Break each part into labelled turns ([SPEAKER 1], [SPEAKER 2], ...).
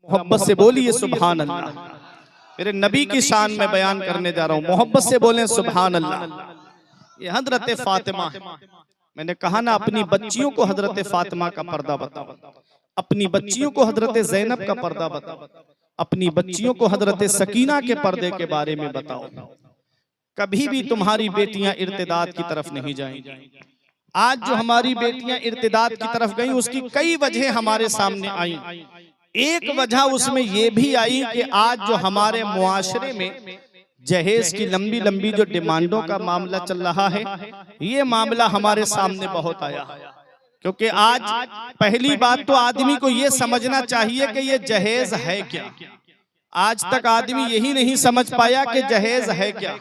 [SPEAKER 1] मोहब्बत से बोलिए सुभान अल्लाह। मेरे नबी की शान में बयान करने जा रहा हूँ, मोहब्बत से बोलें सुभान अल्लाह। ये हजरत फातिमा है। मैंने कहा ना, अपनी बच्चियों को हजरत फातिमा का पर्दा बताओ, अपनी बच्चियों को हजरत ज़ैनब का पर्दा बताओ, अपनी बच्चियों को हजरत सकीना के पर्दे के बारे में बताओ। कभी भी तुम्हारी बेटियां इर्तिदाद की तरफ नहीं जाएंगी। आज जो हमारी बेटियां इर्तिदाद की तरफ गई, उसकी कई वजह हमारे सामने आई। एक वजह उसमें यह भी आई कि आज जो हमारे मुआशरे में जहेज की लंबी लंबी जो डिमांडों का मामला चल रहा है, ये मामला हमारे सामने बहुत आया। क्योंकि आज पहली बात तो आदमी को ये समझना चाहिए कि ये जहेज है क्या। आज तक आदमी यही नहीं समझ पाया कि जहेज है क्या।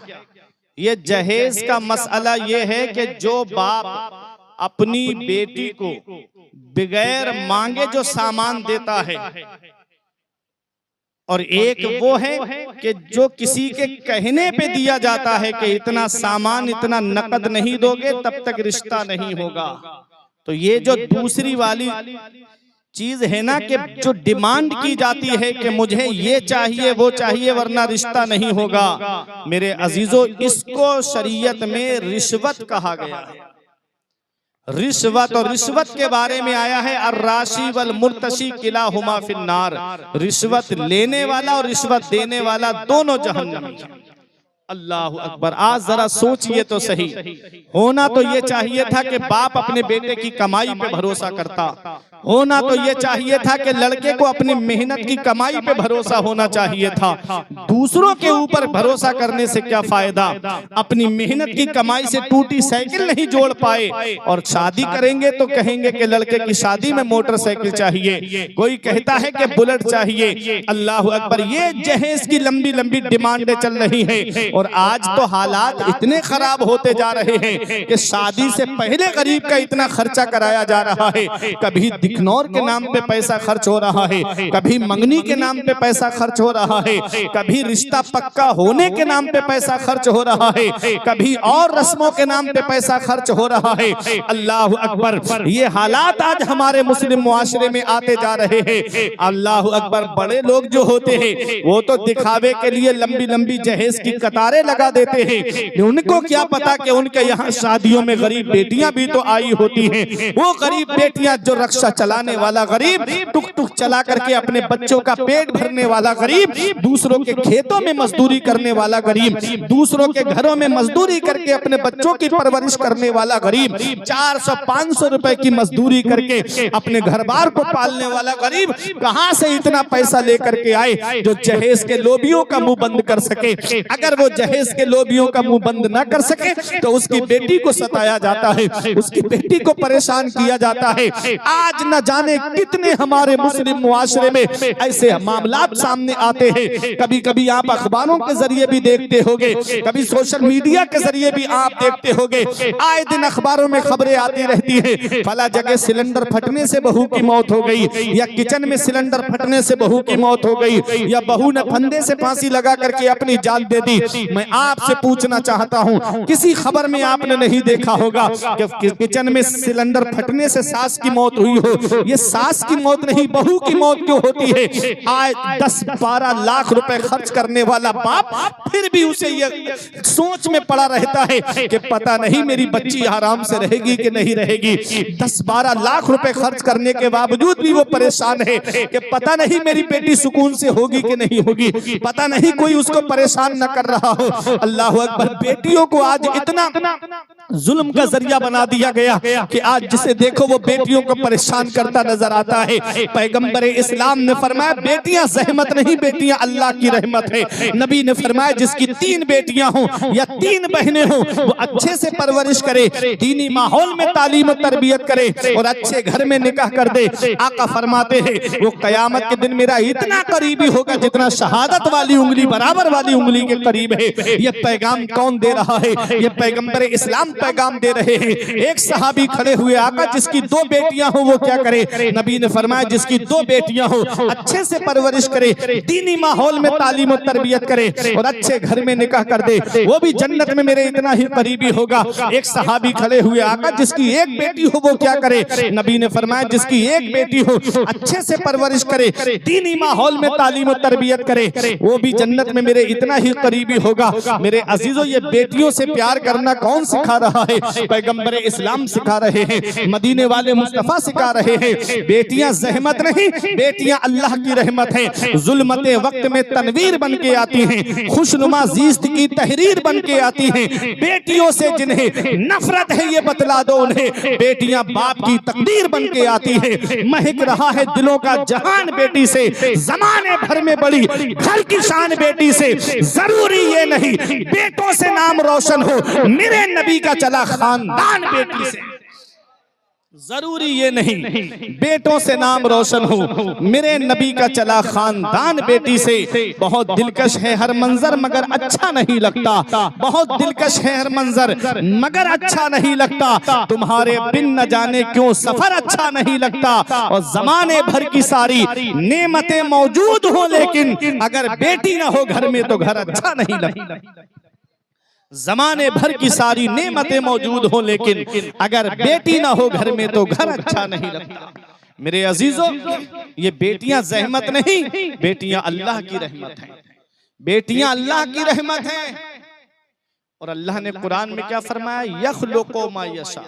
[SPEAKER 1] ये जहेज का मसला ये है कि जो बाप अपनी बेटी को बगैर मांगे जो सामान देता है, और एक वो है कि जो किसी के कहने पे दिया जाता है कि इतना सामान, इतना नकद नहीं दोगे तब तक रिश्ता नहीं होगा। तो ये जो दूसरी वाली चीज है ना, कि जो डिमांड की जाती है कि मुझे ये चाहिए वो चाहिए वरना रिश्ता नहीं होगा, मेरे अजीजों, इसको शरीयत में रिश्वत कहा गया है। रिश्वत, और रिश्वत के बारे में आया है अर्राशी वल मुर्तशी किलाहुमा फिन्नार। रिश्वत लेने वाला और रिश्वत देने वाला दोनों जहन्नम। अल्लाह अकबर। आज जरा सोचिए तो सही, होना तो ये चाहिए था कि बाप अपने बेटे की कमाई पे भरोसा करता, होना तो ये चाहिए था कि लड़के को अपनी मेहनत की कमाई पे भरोसा होना चाहिए था। दूसरों के ऊपर भरोसा करने से क्या फायदा, अपनी मेहनत की कमाई से टूटी साइकिल नहीं जोड़ पाए, और शादी करेंगे तो कहेंगे कि लड़के की शादी में मोटरसाइकिल चाहिए, कोई कहता है कि बुलेट चाहिए। अल्लाह अकबर। ये जहेज की लंबी लंबी डिमांडें चल रही है। और आज तो हालात इतने खराब होते जा रहे हैं कि शादी से पहले गरीब का इतना खर्चा कराया जा रहा है। कभी दिखनौर के नाम पे पैसा खर्च हो रहा है, कभी मंगनी के नाम पे पैसा खर्च हो रहा है, कभी रिश्ता पक्का होने के नाम पे पैसा खर्च हो रहा है, कभी और रस्मों के नाम पे पैसा खर्च हो रहा है। अल्लाह अकबर। ये हालात आज हमारे मुस्लिम मुआशरे में आते जा रहे हैं। अल्लाह अकबर। बड़े लोग जो होते हैं वो तो दिखावे के लिए लंबी लंबी जहेज की कतारें लगा देते हैं। उनको क्या पता कि उनके यहाँ शादियों में गरीब बेटियां भी तो आई होती हैं। वो गरीब बेटियां, जो रक्षा चलाने वाला गरीब, टुक टुक चला करके अपने बच्चों का पेट भरने वाला गरीब, दूसरों के खेतों में मजदूरी करने वाला गरीब, दूसरों के घरों में मजदूरी करके अपने बच्चों की परवरिश करने वाला गरीब, 400-500 रुपए की मजदूरी करके अपने घर बार को पालने वाला गरीब, कहां से इतना पैसा लेकर के आए जो जहेज के लोबियों का मुंह बंद कर सके। अगर वो जहेज के लोबियों का मुंह बंद ना कर सके तो उसकी बेटी को सताया जाता है, उसकी बेटी को परेशान किया जाता है। आज न जाने कितने हमारे मुस्लिम मुआशरे में ऐसे मामलात सामने आते हैं। कभी कभी आप अखबारों के जरिए भी देखते होंगे, कभी सोशल मीडिया के जरिए भी आप देखते होंगे। आए दिन अखबारों में खबरें आती रहती है, फला जगह सिलेंडर फटने से बहू की मौत हो गई, या किचन में सिलेंडर फटने से बहू की मौत हो गई, या बहू ने फंदे से फांसी लगा करके अपनी जान दे दी। मैं आपसे पूछना चाहता हूं, किसी खबर में आपने नहीं देखा होगा कि किचन में सिलेंडर फटने से सास की मौत हुई हो। ये सास की मौत नहीं, बहू की मौत क्यों होती है? आज 10-12 लाख रुपए खर्च करने वाला बाप फिर भी उसे ये सोच में पड़ा रहता है कि पता नहीं मेरी बच्ची आराम से रहेगी कि नहीं रहेगी। 10-12 लाख रुपए खर्च करने के बावजूद भी वो परेशान है कि पता नहीं मेरी बेटी सुकून से होगी कि नहीं होगी, पता नहीं कोई उसको परेशान न कर रहा हो। अल्लाह अकबर। बेटियों को आज इतना जुल्म का जरिया बना दिया गया कि आज जिसे देखो वो बेटियों को परेशान करता नजर आता है। पैगंबर इस्लाम ने फरमाया बेटियां ज़हमत नहीं, बेटियां अल्लाह की रहमत है। नबी ने फरमाया जिसकी 3 बेटियां हों या 3 बहनें हों, वो अच्छे से परवरिश करे, दीनी माहौल में तालीम और तरबियत करे और अच्छे घर में निकाह कर दे। आका फरमाते हैं वो कयामत के दिन मेरा इतना करीबी होगा जितना शहादत वाली उंगली बराबर वाली उंगली के करीब है। ये पैगाम कौन दे रहा है? ये पैगंबर इस्लाम पैगाम दे रहे हैं। एक सहाबी खड़े हुए, आका जिसकी 2 बेटियां हो वो क्या क्या करे? नबी ने फरमाया जिसकी 2 बेटियां हो, अच्छे से परवरिश करे, दीनी माहौल में तालीम और तरबियत करे और अच्छे घर में निकाह कर दे, वो भी जन्नत में मेरे इतना ही करीबी होगा। एक सहाबी खड़े हुए, आका जिसकी 1 बेटी हो वो क्या करे? नबी ने फरमाया जिसकी 1 बेटी हो, अच्छे से परवरिश करे, दीनी माहौल में तालीम और तरबियत करे, वो भी जन्नत में मेरे इतना ही करीबी होगा। मेरे अजीजों, ये बेटियों से प्यार करना कौन सिखा रहा है? पैगंबर इस्लाम सिखा रहे हैं, मदीने वाले मुस्तफा सिखा रहे हैं। बेटियां ज़हमत नहीं, बेटियां अल्लाह की रहमत है। जुल्मते वक्त में तनवीर बन के आती हैं, खुशनुमा ज़ीस्त की तहरीर बन के आती हैं। बेटियों से जिन्हें नफरत है ये बतला दो उन्हें, बेटियां बाप की तकदीर बन के आती है। महक रहा है दिलों का जहान बेटी से, जमाने भर में बड़ी घर की शान बेटी से। जरूरी ये नहीं बेटों से नाम रोशन हो, मेरे नबी का चला खानदान बेटी से। जरूरी ये नहीं बेटों से नाम रोशन हो, मेरे नबी का चला खानदान बेटी से। बहुत दिलकश है हर मंजर मगर अच्छा नहीं लगता, बहुत दिलकश है हर मंजर मगर अच्छा नहीं लगता। तुम्हारे बिन न जाने क्यों सफर अच्छा नहीं लगता। और जमाने भर की सारी नेमतें मौजूद हो, लेकिन अगर बेटी ना हो घर में तो घर अच्छा नहीं लगता। जमाने भर की सारी नेमतें मौजूद हो, लेकिन अगर बेटी ना हो घर में तो घर अच्छा नहीं लगता। मेरे अजीजों, ये बेटियां ज़हमत नहीं, बेटियां अल्लाह की रहमत हैं। बेटियां अल्लाह की रहमत हैं। और अल्लाह ने कुरान में क्या फरमाया? यखलुकु मा यशा,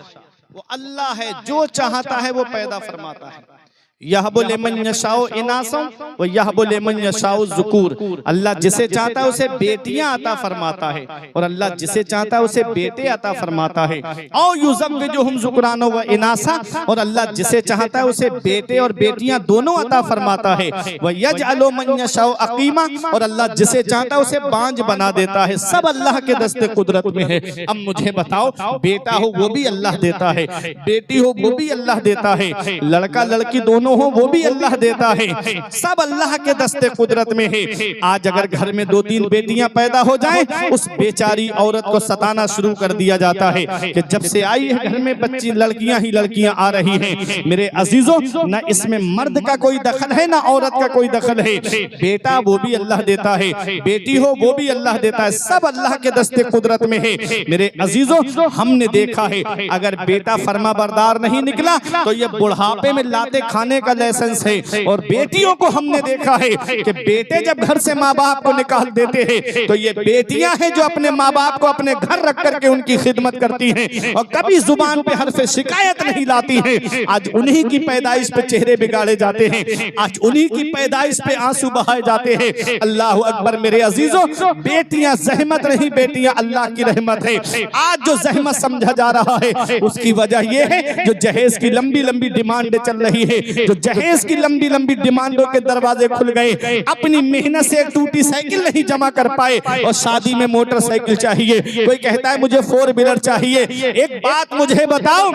[SPEAKER 1] वो अल्लाह है जो चाहता है वो पैदा फरमाता है। यहबु लिमन यशाउ इनासा व यहबु लिमन यशाउ ज़ुकूर। अल्लाह जिसे चाहता है उसे बेटियां अता फरमाता है और अल्लाह जिसे चाहता है उसे बेटे अता फरमाता है। औ युज़व्विजुहुम ज़ुकराना व इनासा, और अल्लाह जिसे चाहता है उसे बेटे और बेटियां दोनों अता फरमाता है। व यजअलु मन यशाउ अक़ीमा, और अल्लाह जिसे चाहता है उसे बांझ बना देता है। सब अल्लाह के दस्ते कुदरत में है। अब मुझे बताओ, बेटा हो वो भी अल्लाह देता है, बेटी हो वो भी अल्लाह देता है, लड़का लड़की दोनों हो वो भी अल्लाह देता है। सब अल्लाह के दस्ते कुदरत में है। आज अगर घर में 2-3 बेटियां पैदा हो जाएं, उस बेचारी औरत को सताना शुरू कर दिया जाता है कि जब से आई है घर में बच्ची लड़कियां ही लड़कियां आ रही हैं। मेरे अजीजों, न इसमें मर्द का कोई दखल है ना औरत का कोई दखल है। बेटा वो भी अल्लाह देता है, बेटी हो वो भी अल्लाह देता है। सब अल्लाह के दस्ते कुदरत में है। मेरे अजीजों, हमने देखा है अगर बेटा फर्मा बरदार नहीं निकला तो ये बुढ़ापे में लाते खाने का लाइसेंस है। और बेटियों को हमने देखा है कि बेटे जब घर से माँ बाप को निकाल देते हैं तो ये बेटियां हैं जो अपने माँ बाप को अपने घर रख करके उनकी खिदमत करती हैं और कभी जुबान पे हर्फ शिकायत नहीं लाती हैं। आज उन्हीं की पैदाइश पे चेहरे बिगाड़े जाते हैं, आज उन्हीं की पैदाइश पे आंसू बहाए जाते हैं। अल्लाह अकबर। मेरे अजीजों, बेटियां ज़हमत नहीं, बेटियां अल्लाह की रहमत है। आज जो ज़हमत समझा जा रहा है उसकी वजह यह है जो जहेज की लंबी लंबी डिमांड चल रही है, जो जहेज की लंबी लंबी डिमांडों के दरवाजे खुल गए। अपनी मेहनत से एक टूटी साइकिल नहीं जमा कर पाए और शादी में मोटरसाइकिल चाहिए। कोई कहता है मुझे 4 व्हीलर चाहिए। एक बात मुझे बताओ,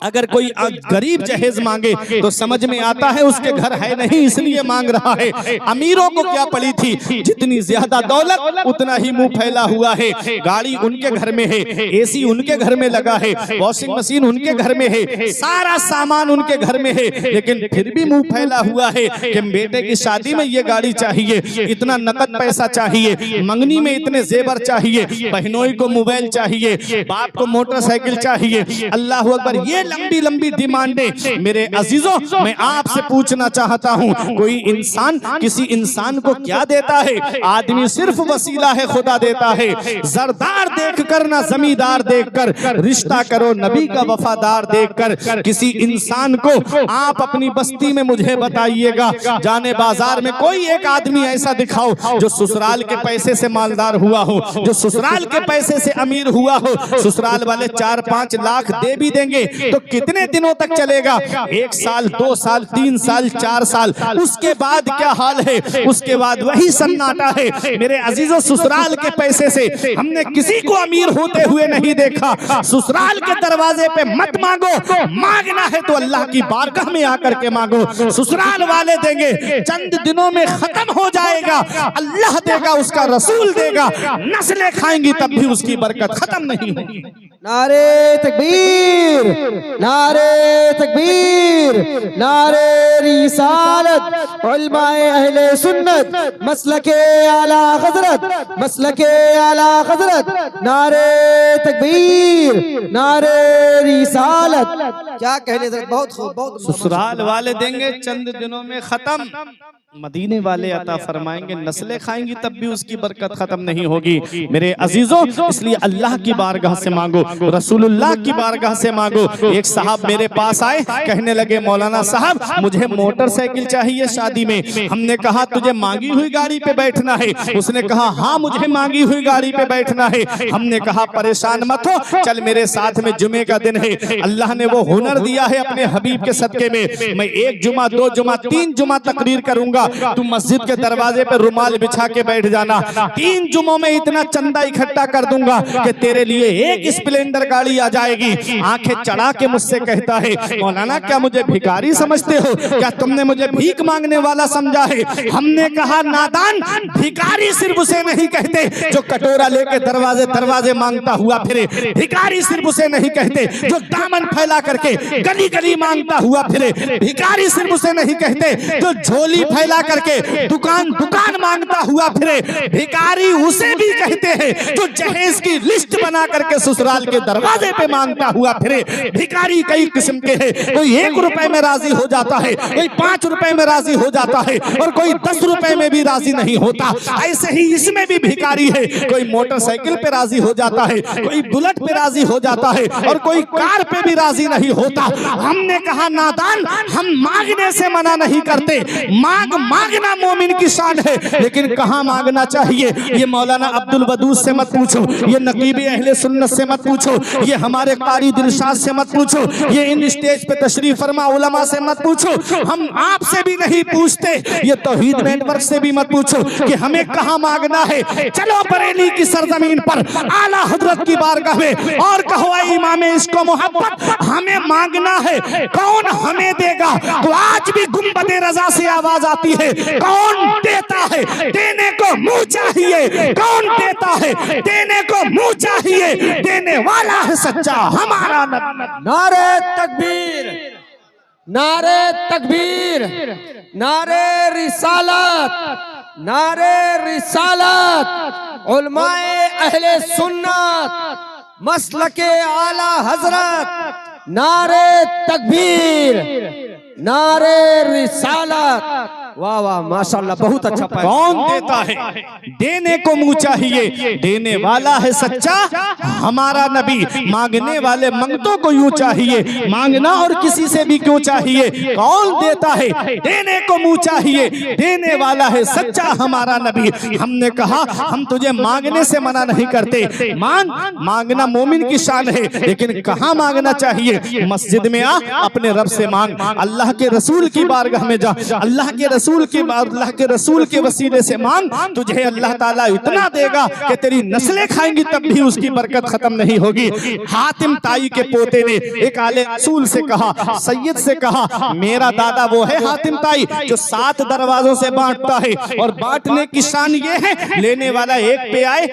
[SPEAKER 1] अगर कोई गरीब जहेज मांगे तो समझ में आता है उसके घर है नहीं इसलिए मांग रहा है। अमीरों को क्या पड़ी थी, जितनी ज्यादा दौलत उतना ही मुंह फैला हुआ है। गाड़ी उनके घर में है, एसी उनके घर में लगा है, वॉशिंग मशीन उनके घर में है, सारा सामान उनके घर में है, लेकिन फिर भी मुंह फैला हुआ है कि बेटे की शादी में ये गाड़ी चाहिए, इतना नकद पैसा चाहिए, मंगनी में इतने जेवर चाहिए, बहनोई को मोबाइल चाहिए, बाप को मोटरसाइकिल चाहिए। अल्लाह अकबर। ये लंबी लंबी डिमांडें। मेरे अजीजों, मैं आपसे पूछना चाहता हूं, कोई इंसान किसी इंसान को क्या देता है? आदमी सिर्फ वसीला है, खुदा देता है। जरदार देखकर ना जमींदार देखकर, रिश्ता करो नबी का वफादार देखकर। किसी इंसान को आप अपनी बस्ती में मुझे बताइएगा, जाने बाजार में कोई एक आदमी ऐसा दिखाओ जो ससुराल के पैसे से मालदार हुआ हो, जो ससुराल के पैसे से अमीर हुआ हो। ससुराल वाले 4-5 लाख दे भी देंगे तो कितने दिनों तक चलेगा? 1 साल, 2 साल, 3 साल, 4 साल, उसके बाद क्या हाल है? उसके बाद वही सन्नाटा है। मेरे अजीजों, ससुराल के पैसे से हमने किसी को अमीर होते हुए नहीं देखा। ससुराल के दरवाजे पे मत मांगो, मांगना है तो अल्लाह की बारगाह में आकर के मांगो। ससुराल वाले देंगे, चंद दिनों में खत्म हो जाएगा। अल्लाह देगा, उसका रसूल देगा, नस्लें खाएंगी तब भी उसकी बरकत खत्म नहीं होगी।
[SPEAKER 2] नारे तकबीर, नारे तकबीर, नारे रिसालत, उलमाए अहले सुन्नत, मसलके आला हजरत, मसलके आला हजरत, नारे तकबीर, नारे रिसालत। क्या कहने सर, बहुत खूब, बहुत।
[SPEAKER 1] ससुराल वाले देंगे चंद दिनों में खत्म, मदीने वाले अता फरमाएंगे नस्लें खाएंगी तब भी उसकी बरकत खत्म नहीं होगी। मेरे अजीजों, इसलिए अल्लाह की बारगाह से मांगो, रसूलुल्लाह की बारगाह से मांगो। एक साहब मेरे पास आए, कहने लगे मौलाना साहब मुझे मोटरसाइकिल चाहिए शादी में। हमने कहा तुझे मांगी हुई गाड़ी पे बैठना है? उसने कहा हाँ मुझे मांगी हुई गाड़ी पे बैठना है। हमने कहा परेशान मत हो, चल मेरे साथ में जुमे का दिन है, अल्लाह ने वो हुनर दिया है अपने हबीब के सदके में, मैं 1 जुमा 2 जुमा 3 जुमा तकरीर करूंगा, तू मस्जिद के दरवाजे पे रुमाल बिछा के बैठ जाना। 3 जुमों में इतना चंदा इकट्ठा कर दूंगा कि तेरे लिए 1 स्प्लेंडर गाड़ी आ जाएगी। आंखें चढ़ा के मुझसे कहता है मौलाना क्या मुझे भिखारी समझते हो? क्या तुमने मुझे भीख मांगने वाला समझा है? हमने कहा नादान, भिखारी सिर्फ उसे नहीं कहते जो कटोरा लेके दरवाजे दरवाजे मांगता हुआ फिरे। भिखारी सिर्फ उसे नहीं कहते जो दामन फैला करके गली गली मांगता हुआ फिरे। भिखारी सिर्फ उसे नहीं कहते जो झोली फैला करके दुकान दुकान मांगता हुआ फिरे। भिखारी उसे भी कहते हैं जो जहेज की लिस्ट बना करके ससुराल के दरवाजे पे मांगता हुआ फिरे। भिखारी कई किस्म के हैं, कोई 1 रुपए में राजी हो जाता है, कोई 5 रुपए में राजी हो जाता है और कोई 10 रुपए में भी राजी नहीं होता। ऐसे ही इसमें भी भिखारी है, कोई मोटरसाइकिल पे राजी हो जाता है, कोई बुलेट पे राजी हो जाता है और कोई कार पे भी राजी नहीं होता। हमने कहा नादान, हम मांगने से मना नहीं करते, मांगना मोमिन की शान है, लेकिन कहाँ मांगना चाहिए ये मौलाना अब्दुल वदूद से मत पूछो, ये नकीब अहले सुन्नत से मत पूछो, ये हमारे कारी दिलशाद से मत पूछो, ये इन स्टेज पे तशरीफ फरमा उलमा से मत पूछो, हम आपसे भी नहीं पूछते, ये तौहीद नेटवर्क से भी मत पूछो कि हमें कहाँ मांगना है। चलो बरेली की सरजमीन पर आला हजरत की बारगाह में और कहो ऐ इमाम इसको मोहब्बत हमें मांगना है, कौन हमें देगा? तो आज भी गुंबदे रजा से आवाज आती है, कौन देता है? देने को मुंह चाहिए। कौन देता है? देने को मुंह चाहिए। देने वाला है सच्चा हमारा नबी।
[SPEAKER 2] नारे तकबीर, नारे तकबीर, नारे रिसालत, नारे रिसालत, उलमाए अहले सुन्नत, मसलके आला हजरत, नारे तकबीर, नारे रिसालत। वाह वाह माशाल्लाह, बहुत अच्छा पाया।
[SPEAKER 1] कौन देता है? देने को मुंह चाहिए। देने वाला है सच्चा हमारा नबी। मांगने वाले मंगतों को यूं चाहिए, मांगना और किसी से भी क्यों चाहिए? कौन देता है? देने को मुंह चाहिए। देने वाला है सच्चा हमारा नबी। हमने कहा हम तुझे मांगने से मना नहीं करते, मांगना मोमिन की शान है, लेकिन कहाँ मांगना चाहिए? मस्जिद में आ, अपने रब से मांग, अल्लाह के रसूल की बारगाह में जा, अल्लाह के रसूल के वसीले से मांग, तुझे अल्लाह ताला इतना देगा कि तेरी नस्लें खाएंगी तब भी उसकी बरकत खत्म नहीं होगी। हातिम ताई के पोते ने एक आले रसूल से कहा, सैयद से कहा, मेरा दादा वो है हातिम ताई जो 7 दरवाजों से बांटता है, और बांटने की शान ये है लेने वाला एक पे आए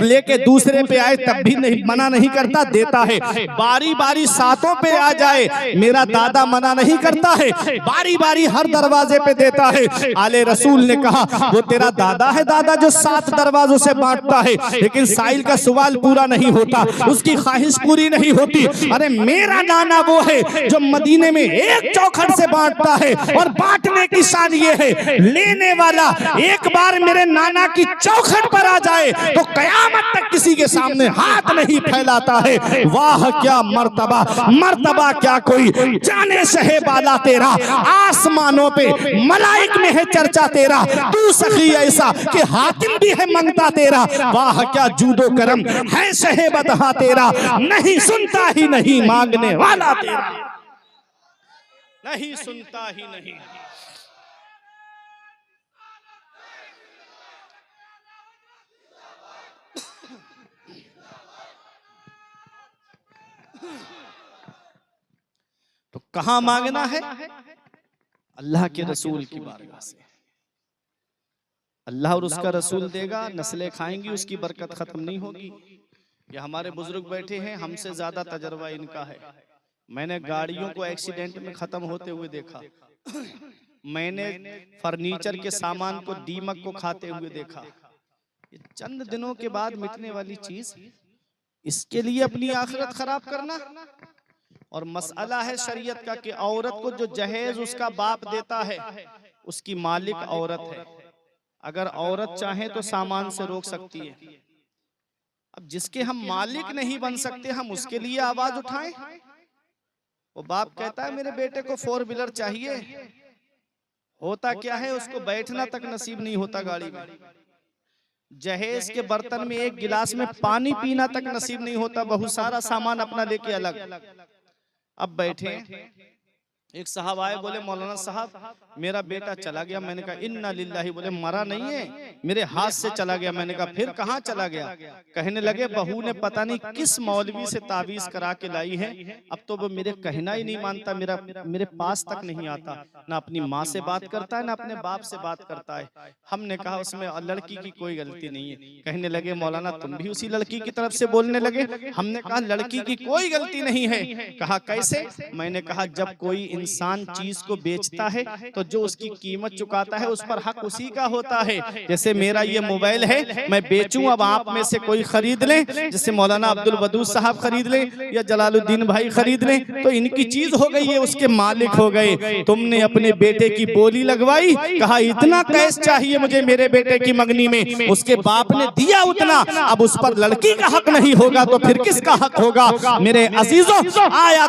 [SPEAKER 1] लेके दूसरे पे आए तब भी नहीं मना नहीं करता, देता है। बारी बारी 7 पे आ जाए मेरा दादा मना नहीं करता है, बारी बारी हर दरवाजे पे देता है। आले रसूल ने कहा वो तेरा दादा है, दादा जो 7 दरवाजों से बांटता है, लेकिन साइल का सवाल पूरा नहीं होता, उसकी ख्वाहिश पूरी नहीं होती। अरे मेरा नाना वो है जो मदीने में 1 चौखट से बांटता है, और बांटने की शान ये है लेने वाला एक बार मेरे नाना की चौखट पर आ जाए तो कयामत तक किसी के सामने हाथ नहीं फैलाता है। वाह क्या मर्तबा, मर्तबा क्या कोई जाने शहे बाला तेरा, आसमानों पे मलाइक में है चर्चा तेरा, तू सखी ऐसा कि हातिम भी है मंगता तेरा। वाह क्या जूदो करम है शहे बदहा तेरा, नहीं सुनता ही नहीं मांगने वाला तेरा, नहीं सुनता ही नहीं। तो कहां मांगना है? अल्लाह के रसूल की बारगाह से। अल्लाह और उसका रसूल देगा, नस्लें खाएंगी, उसकी बरकत खत्म नहीं होगी। ये हमारे बुजुर्ग बैठे हैं, हमसे ज्यादा तजर्बा इनका है। मैंने गाड़ियों को एक्सीडेंट में खत्म होते हुए देखा, मैंने फर्नीचर के सामान को दीमक को खाते हुए देखा। ये चंद दिनों के बाद मिटने वाली चीज, इसके लिए अपनी आखिरत खराब करना। और मसला है शरीयत का कि औरत को जो जहेज उसका बाप देता है उसकी मालिक औरत है। अगर औरत चाहे तो सामान से रोक सकती है। अब जिसके हम मालिक नहीं बन सकते, हम उसके लिए आवाज उठाएं? वो बाप कहता है मेरे बेटे को 4 व्हीलर चाहिए, होता क्या है उसको बैठना तक नसीब नहीं होता गाड़ी में। जहेज के बर्तन में एक गिलास में पानी पीना तक नसीब नहीं होता, बहुत सारा सामान अपना लेके अलग। अब बैठे एक साहब आए, बोले मौलाना साहब मेरा बेटा चला गया। मैंने कहा इन्ना लिल्लाही। बोले मरा नहीं है, मेरे हाथ से चला गया। मैंने कहा फिर कहाँ चला गया? कहने लगे बहू ने पता नहीं किस मौलवी से तावीज करा के लाई है, अब तो वो मेरे कहना ही नहीं मानता, मेरे पास तक नहीं आता, ना अपनी माँ से बात करता है ना अपने बाप से बात करता है। हमने कहा उसमें लड़की की कोई गलती नहीं है। कहने लगे मौलाना तुम भी उसी लड़की की तरफ से बोलने लगे। हमने कहा लड़की की कोई गलती नहीं है। कहा कैसे? मैंने कहा जब कोई इंसान चीज को बेचता है तो जो उसकी कीमत चुकाता है उस पर हक उसी का होता है। जैसे मेरा ये मोबाइल है, मैं बेचूं, अब आप में से कोई खरीद ले, जैसे मौलाना अब्दुल वदूद साहब खरीद ले या जलालुद्दीन भाई खरीद ले, तो इनकी चीज हो गई है, उसके मालिक हो गए। तुमने अपने बेटे की बोली लगवाई, कहा इतना कैश चाहिए मुझे मेरे बेटे की मंगनी में, उसके बाप ने दिया उतना, अब उस पर लड़की का हक नहीं होगा तो फिर किसका हक होगा? मेरे अजीजों, आया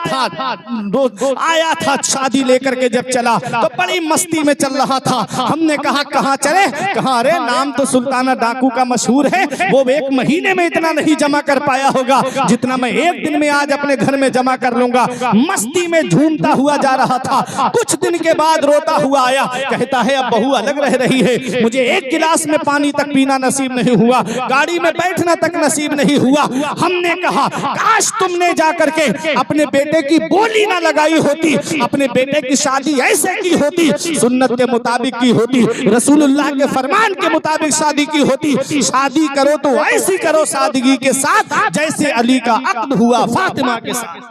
[SPEAKER 1] था शादी लेकर के जब चला तो बड़ी मस्ती में चल रहा था। हमने कहा कहाँ चले? कहा अरे नाम तो सुल्ताना डाकू का मशहूर है, वो 1 महीने में इतना नहीं जमा कर पाया होगा जितना मैं 1 दिन में आज अपने घर में जमा कर लूंगा। मस्ती में झूमता हुआ जा रहा था। कुछ दिन के बाद रोता हुआ आया, कहता है अब बहू अलग रह रही है, मुझे 1 गिलास में पानी तक पीना नसीब नहीं हुआ, गाड़ी में बैठना तक नसीब नहीं हुआ। हमने कहा काश तुमने जाकर के अपने बेटे की बोली ना लगाई होती, अपने बेटे की शादी ऐसे की होती, सुन्नत के मुताबिक की होती, रसूलुल्लाह के फरमान के मुताबिक शादी की होती। शादी करो तो ऐसी करो सादगी के साथ जैसे अली का अक्द हुआ फातिमा के साथ।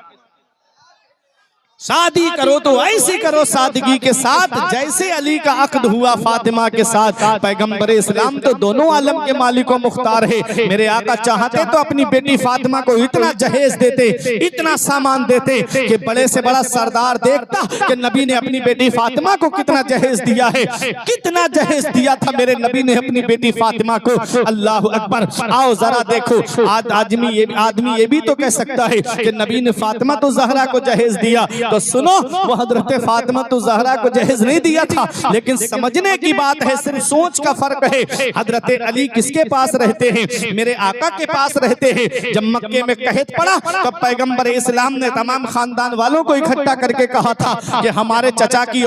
[SPEAKER 1] शादी करो तो ऐसी करो सादगी के साथ जैसे अली का अक्द हुआ फातिमा के साथ। पैगंबर इस्लाम तो दोनों आलम के मालिक व मुख्तार है। मेरे आका चाहते तो अपनी बेटी फातिमा को इतना जहेज देते, इतना सामान देते कि बड़े से बड़ा सरदार देखता कि नबी ने अपनी बेटी फातिमा को कितना जहेज दिया है, कितना जहेज दिया था मेरे नबी ने अपनी बेटी फातिमा को। अल्लाह अकबर। आओ जरा देखो, आदमी ये भी तो कह सकता है कि नबी ने फातिमा तो जहरा को जहेज दिया, तो सुनो वो हजरत फातिमा तो जहरा को जहेज नहीं दिया था, लेकिन समझने की बात है, सिर्फ सोच का फर्क है। हजरत अली किसके पास रहते हैं? मेरे आका के पास रहते हैं। जब मक्के में कहत पड़ा तब पैगंबर इस्लाम ने तमाम खानदान वालों को इकट्ठा करके कहा था कि हमारे चचा की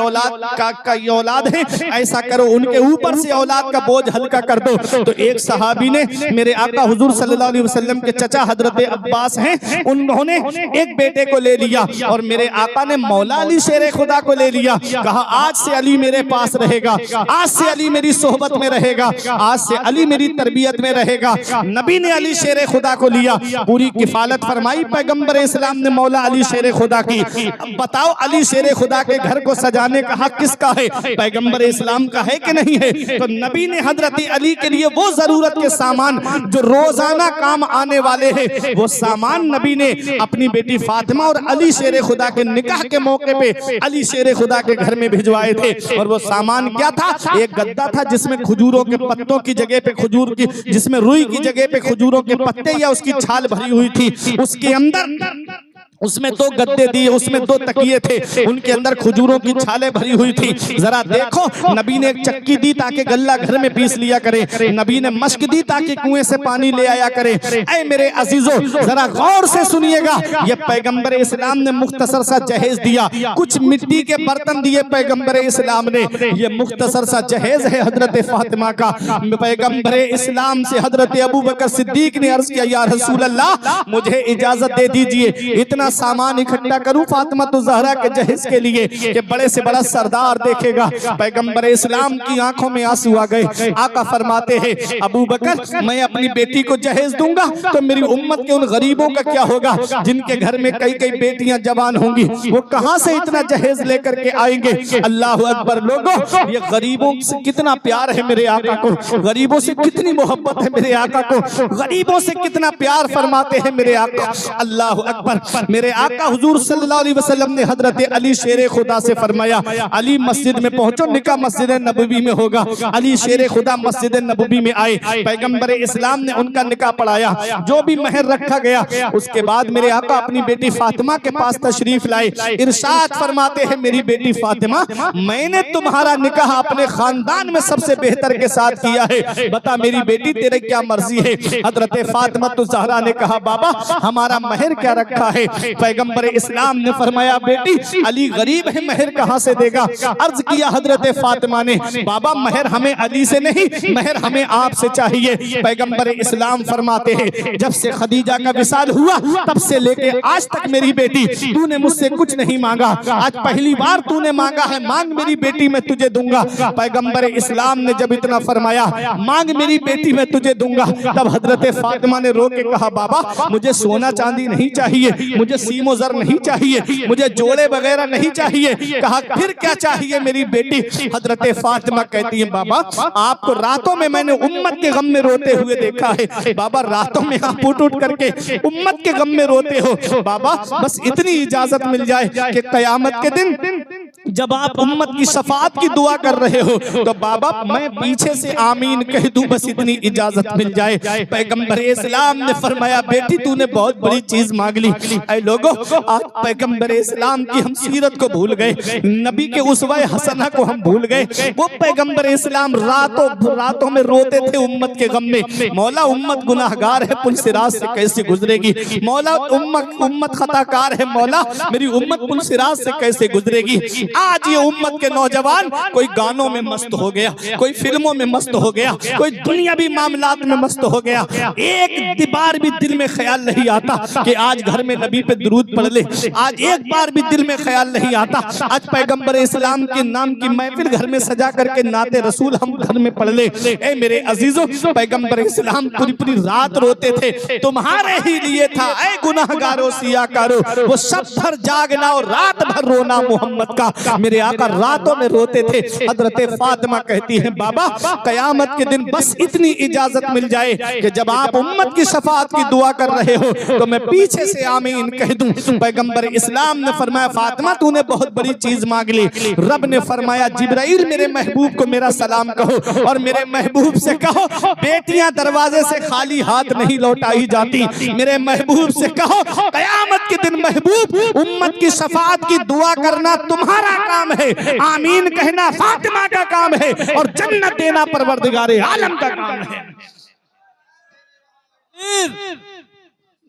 [SPEAKER 1] औलाद है, ऐसा करो उनके ऊपर से औलाद का बोझ हल्का कर दो। तो एक सहाबी ने मेरे आका हुजूर सल्लल्लाहु अलैहि वसल्लम के चचा हजरत अब्बास हैं, उन्होंने एक बेटे को ले लिया और मेरे आका ने मौला अली शेर खुदा को ले लिया। कहा आज से अली मेरे पास रहेगा, आज से अली मेरी सोहबत में रहेगा, आज से अली मेरी तरबियत में रहेगा। नबी ने अली शेर खुदा को लिया, पूरी किफालत फरमाई पैगंबर इस्लाम ने मौला अली शेर खुदा की। अब बताओ अली शेर खुदा के घर को सजाने का हक किसका है? पैगंबर इस्लाम का है कि नहीं है? तो नबी ने हजरत अली के लिए वो जरूरत के सामान जो रोजाना काम आने वाले हैं, वो सामान नबी ने अपनी बेटी फातिमा और अली शेर खुदा के निकाह के मौके पे अली शेर खुदा के घर में भिजवाए थे। और वो सामान क्या था? एक गद्दा था जिसमें खजूरों के पत्तों की जगह पे खजूर की, जिसमें रुई की जगह पे खजूरों के पत्ते या उसकी छाल भरी हुई थी। उसके अंदर उसमें 2 गद्दे दिए, उसमें 2 तकिए थे, उनके अंदर खजूरों की छाले भरी हुई थी। जरा देखो, नबी ने एक चक्की दी ताकि गल्ला घर में पीस लिया करे, नबी ने मश्क दी ताकि कुएं से पानी ले आया करे। ऐ मेरे अजीजों जरा गौर से सुनिएगा, ये पैगंबर इस्लाम ने मुख्तसर सा जहेज दिया, कुछ मिट्टी के बर्तन दिए पैगंबर इस्लाम ने। ये मुख्तसर सा जहेज है हजरत फातिमा का। पैगंबर इस्लाम से हजरत अबू बकर सिद्दीक ने अर्ज किया, या रसूल अल्लाह मुझे इजाजत दे दीजिए, इतना सामान इकट्ठा करूं फातिमा तो ज़हरा के जहेज के लिए कि बड़े से बड़ा सरदार देखेगा। पैगंबर इस्लाम की आंखों में आंसू आ गए। आका फरमाते हैं अबू बकर मैं अपनी बेटी को जहेज दूंगा तो मेरी उम्मत के उन गरीबों का क्या होगा जिनके घर में कई कई बेटियां जवान होंगी, वो कहां से इतना जहेज लेकर के आएंगे। अल्लाह अकबर। लोगों ये गरीबों से कितना प्यार है मेरे आका को, गरीबों से कितनी मोहब्बत है मेरे आका को, गरीबों से कितना प्यार फरमाते हैं मेरे आका। अल्लाह अकबर। मेरे आका हुजूर सल्लल्लाहु अलैहि वसल्लम ने हजरत अली शेरे खुदा से फरमाया अली मस्जिद में पहुंचो, निकाह मस्जिद नबवी में होगा। अली शेरे खुदा मस्जिद नबवी में आए, पैगंबर इस्लाम ने उनका निकाह पढ़ाया, जो भी महर रखा गया। उसके बाद मेरे आका अपनी बेटी फातिमा के पास तशरीफ लाए। इरशाद फरमाते हैं मेरी बेटी फातिमा मैंने तुम्हारा निकाह अपने खानदान में सबसे बेहतर के साथ किया है, बता मेरी बेटी तेरे क्या मर्जी है। हजरत फातिमा तो ज़हरा ने कहा बाबा हमारा महर क्या रखा है। पैगंबर इस्लाम ने फरमाया बेटी अली गरीब है, महर कहां से देगा। अर्ज किया हजरत फातिमा ने बाबा महर हमें अली से नहीं, महर हमें आपसे चाहिए। पैगंबर इस्लाम फरमाते हैं जब से खदीजा का विसाल हुआ तब से लेके आज तक मेरी बेटी तूने मुझसे कुछ नहीं मांगा, आज पहली बार तूने मांगा है, मांग मेरी बेटी मैं तुझे दूंगा। पैगंबर इस्लाम ने जब इतना फरमाया मांग मेरी बेटी मैं तुझे दूंगा, तब हजरत फातिमा ने रो के कहा बाबा मुझे सोना चांदी नहीं चाहिए, मुझे सीमो जर नहीं चाहिए, मुझे जोड़े वगैरह नहीं चाहिए। कहा फिर क्या चाहिए मेरी बेटी। हजरत फातिमा कहती है बाबा आपको रातों में मैंने उम्मत के गम में रोते हुए देखा है, बाबा रातों में आप उठ उठ करके उम्मत के गम में रोते हो, बाबा बस इतनी इजाजत मिल जाए कि कयामत के दिन जब आप उम्मत की शफाअत की दुआ कर रहे हो तो बाबा मैं पीछे से आमीन कह दूं, बस इतनी इजाजत मिल जाए। पैगंबर इस्लाम ने फरमाया बेटी तूने बहुत बड़ी चीज मांग ली। ऐ लोगों आज पैगंबर इस्लाम की हम सीरत को भूल गए, नबी के उसवाए हसना को हम भूल गए। वो पैगंबर इस्लाम रातों में रोते थे उम्मत के गम में, मौला उम्मत गुनाहगार है पुल सिरात से कैसे गुजरेगी, मौला उम्मत खताकार है, मौला मेरी उम्मत पुल सिरात से कैसे गुजरेगी। आज ये उम्मत के नौजवान कोई गानों में मस्त हो गया, कोई फिल्मों में मस्त हो गया, कोई दुनियावी मामलात में मस्त हो गया। एक बार भी दिल में ख्याल नहीं आता कि आज घर में नबी पे दुरूद पढ़ ले, आज एक बार भी दिल में ख्याल नहीं आता आज पैगंबर इस्लाम के नाम की महफिल घर में सजा करके नाते रसूल हम घर में पढ़ ले। ए मेरे अजीजों पैगंबर इस्लाम पूरी पूरी रात रोते थे, तुम्हारे ही लिए था ऐ गुनाहगारों सियाकारो, वो सब भर जागना और रात भर रोना मोहम्मद का। मेरे आका रातों में रोते थे। हजरत फातिमा कहती हैं बाबा कयामत के दिन बस इतनी इजाजत मिल जाए कि जब आप उम्मत की शफाअत की दुआ कर रहे हो तो मैं पीछे से आमीन कह दूं। पैगंबर इस्लाम ने फरमाया फातिमा तूने बहुत बड़ी चीज मांग ली। रब ने फरमाया जिब्राइल मेरे महबूब को मेरा सलाम कहो और मेरे महबूब से कहो बेटियां दरवाजे से खाली हाथ नहीं लौटाई जाती। मेरे महबूब से कहो कयामत के दिन महबूब उम्मत की शफाअत की दुआ करना तुम्हारा काम है, आमीन कहना फातिमा का काम है और जन्नत देना परवरदिगारे आलम का काम है।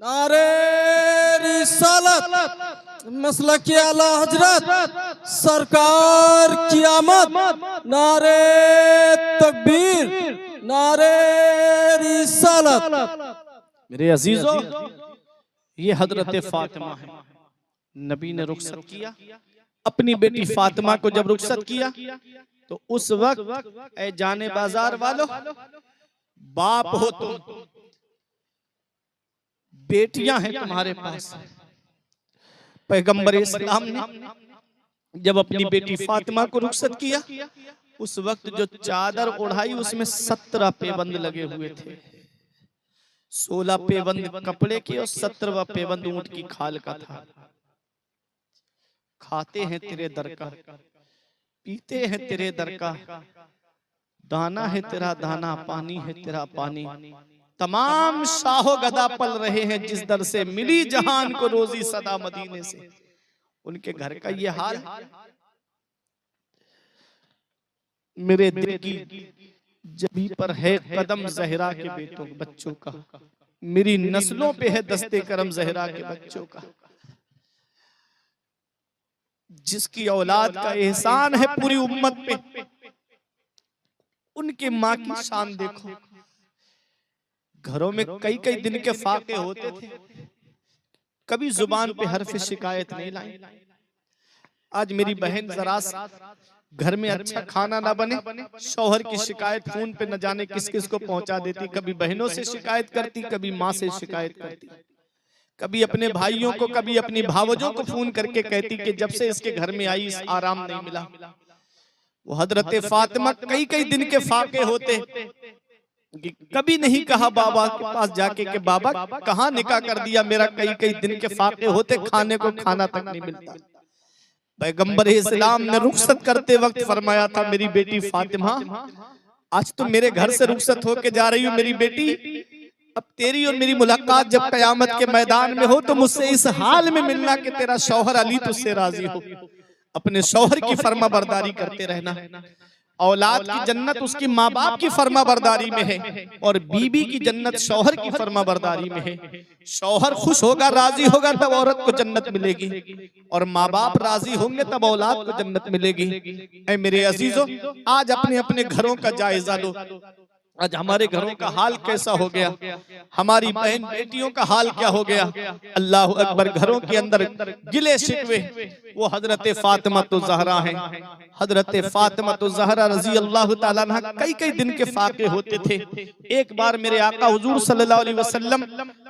[SPEAKER 2] नारे रिसालत मसला के आला हजरत सरकार क़यामत, नारे तकबीर, नारे रिसालत।
[SPEAKER 1] मेरे अजीजों ये हजरत फातिमा है, नबी ने रुखसत किया अपनी बेटी फातिमा को। जब रुखसत किया तो उस वक्त ऐ जाने बाजार वालों बाप हो तुम, बेटियां हैं तुम्हारे पास। पैगंबर इस्लाम ने जब अपनी बेटी फातिमा को रुखसत किया उस वक्त जो चादर ओढ़ाई उसमें 17 पेबंद लगे हुए थे। 16 पेबंद कपड़े के और 17वां पेबंद ऊंट की खाल का था। खाते हैं तेरे दर का, पीते हैं तेरे दर का, दाना है तेरा दाना, पानी है तेरा पानी। तमाम शाहो गदा पल रहे हैं जिस दर से मिली जहान को रोजी सदा मदीने से। उनके घर का ये हाल मेरे दिल की जबी पर है कदम ज़हरा के बेटों बच्चों का, मेरी नस्लों पे है दस्ते करम ज़हरा के बच्चों का। जिसकी औलाद का एहसान है पूरी उम्मत पे, उनके माँ की शान देखो। घरों में कई कई दिन के फाके होते थे, कभी जुबान पे हरफ शिकायत नहीं लाई। आज मेरी बहन जरा घर में अच्छा खाना ना बने, शौहर की शिकायत फोन पे न जाने किस किस को पहुंचा देती। कभी बहनों से शिकायत करती, कभी माँ से शिकायत करती, कभी अपने भाइयों को, कभी अपनी भावजों को फोन करके कहती कि जब से इसके घर में आई आराम नहीं मिला। वो हजरत फातिमा कई कई दिन के फाके होते, कभी नहीं कहा बाबा के पास जाके कि बाबा कहाँ निकाह कर दिया मेरा, कई कई दिन के फाके होते, खाने को खाना तक नहीं मिलता। पैगंबर इस्लाम ने रुखसत करते वक्त फरमाया था, मेरी बेटी फातिमा आज तुम मेरे घर से रुखसत होके जा रही हो मेरी बेटी, अब तेरी और मेरी मुलाकात जब कयामत के मैदान में हो तो मुझसे इस हाल में मिलना कि तेरा शौहर अली तुझसे राजी हो। अपने शौहर की फर्मा बरदारी करते रहना। औलाद की जन्नत उसकी माँ बाप की फर्मा बरदारी में है और बीबी की जन्नत शौहर की फर्मा बरदारी में है। शौहर खुश होगा, राजी होगा तब औरत को जन्नत मिलेगी, और माँ बाप राजी होंगे तब औलाद को जन्नत मिलेगी। ऐ मेरे अजीजों, आज अपने अपने घरों का जायजा लो। आज हमारे घरों का हाल कैसा हो गया, हमारी बहन बेटियों का हाल क्या हो गया। अल्लाह अकबर, घरों के अंदर गिले शिकवे। वो हजरत फातिमा तो ज़हरा हैं, हजरत फातिमा तो ज़हरा रजी अल्लाह ताला अन्हा कई कई दिन के फाके होते थे। एक बार मेरे आका हुजूर सल्लल्लाहु अलैहि वसल्लम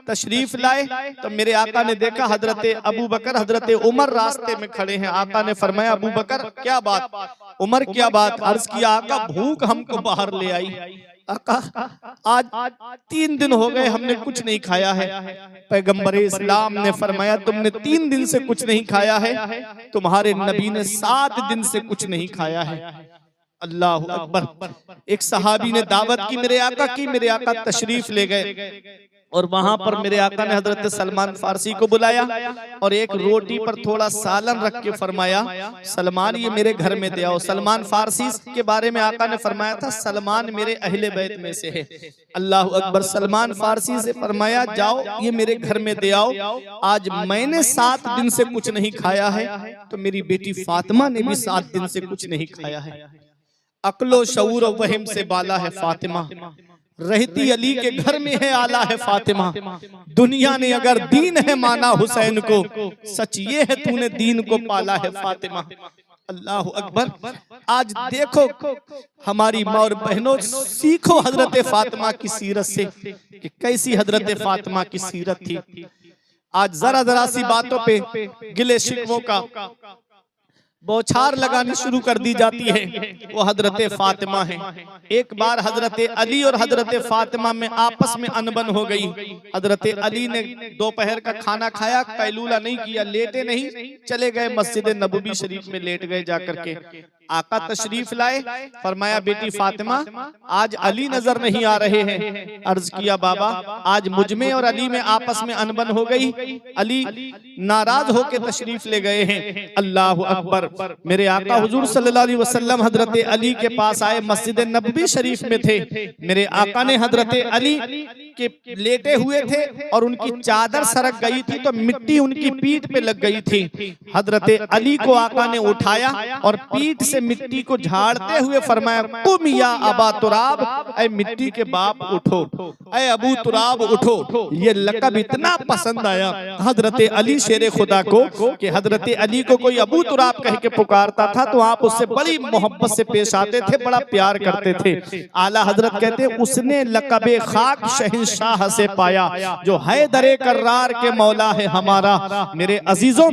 [SPEAKER 1] तशरीफ लाए तो मेरे आका ने देखा हजरत अबू बकर, हजरत उमर रास्ते में खड़े हैं। आका ने फरमाया, अबू बकर क्या बात, उमर क्या बात। अर्ज किया, आका भूख हमको बाहर ले आई। आका आज 3 दिन हो गए हमने कुछ नहीं खाया है। पैगंबर इस्लाम ने फरमाया, तुमने 3 दिन से कुछ नहीं खाया है, तुम्हारे नबी ने 7 दिन से कुछ नहीं खाया है। अल्लाह अकबर। एक सहाबी ने दावत की मेरे आका की, मेरे आका तशरीफ ले गए और वहां पर मेरे आका ने हजरत सलमान फारसी को बुलाया और एक रोटी पर थोड़ा सालन रख के फरमाया, सलमान ये मेरे घर में दे आओ। सलमान फारसी के बारे में आका ने फरमाया था, सलमान मेरे अहले बैत में से है। अल्लाह अकबर। सलमान फारसी से फरमाया, जाओ ये मेरे घर में दे आओ, आज मैंने 7 दिन से कुछ नहीं खाया है, तो मेरी बेटी फातिमा ने भी 7 दिन से कुछ नहीं खाया है। अक्लो शऊर और वहम से बाला है फातिमा, रहती अली के घर में है आला है फातिमा। दुनिया ने अगर दीन है माना हुसैन को, सच ये है तूने दीन को पाला है फातिमा। अल्लाह अकबर। आज देखो हमारी माँ और बहनों, सीखो हजरत फातिमा की सीरत से कि कैसी हजरत फातिमा की सीरत थी। आज जरा जरा सी बातों पे गिले शिकवों का बौछार लगानी शुरू कर दी जाती है। वो हजरत फातिमा है। एक बार हजरत अली और हजरत फातिमा में आपस में अनबन हो गई। हजरत अली ने दोपहर का खाना खाया, कैलूला नहीं किया, लेटे नहीं, चले गए मस्जिद नबवी शरीफ में लेट गए जाकर के। आका तशरीफ लाए, फरमाया, बेटी फातिमा आज अली नजर नहीं आ रहे हैं। अर्ज किया, बाबा आज मुझ में और अली में आपस में अनबन हो गई, अली नाराज होके तशरीफ ले गए हैं। अल्लाह अकबर। मेरे आका हुजूर सल्लल्लाहु अलैहि वसल्लम हजरत अली के पास आए, मस्जिद नबवी शरीफ में थे। मेरे आका ने हजरत अली के लेटे हुए थे और उनकी चादर सरक गई थी तो मिट्टी उनकी पीठ पे लग गई थी। हजरत अली को आका ने उठाया और पीठ से मिट्टी को झाड़ते हुए फरमाया, कुम या अबा तुराब, ऐ मिट्टी के बाप उठो, ऐ अबू तुराब उठो। ये लक़ब इतना पसंद आया हजरत अली शेरे खुदा को कि हजरत अली को कोई अबू तुराब कह के पुकारता था तो आप उससे बड़ी मोहब्बत से पेश आते थे, बड़ा प्यार करते थे। आला हजरत कहते, उसने लक़ब खाक शहंशाह से पाया जो है दरे कर्रार के मौला है हमारा। मेरे अजीजों,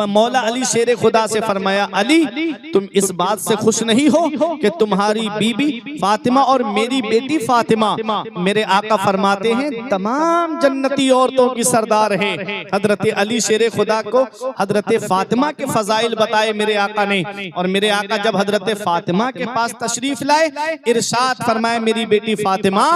[SPEAKER 1] मौला अली शेरे खुदा से फरमाया, अली तुम इस बात से खुश नहीं हो कि तुम्हारी बीबी फातिमा और मेरी बेटी फातिमा, मेरे आका फरमाते हैं, तमाम जन्नती औरतों की सरदार हैं। हजरत अली शेरे खुदा को हजरत फातिमा के फजाइल बताए मेरे आका ने, और मेरे आका जब हजरत फातिमा के पास तशरीफ लाए, इरशाद फरमाए, मेरी बेटी फातिमा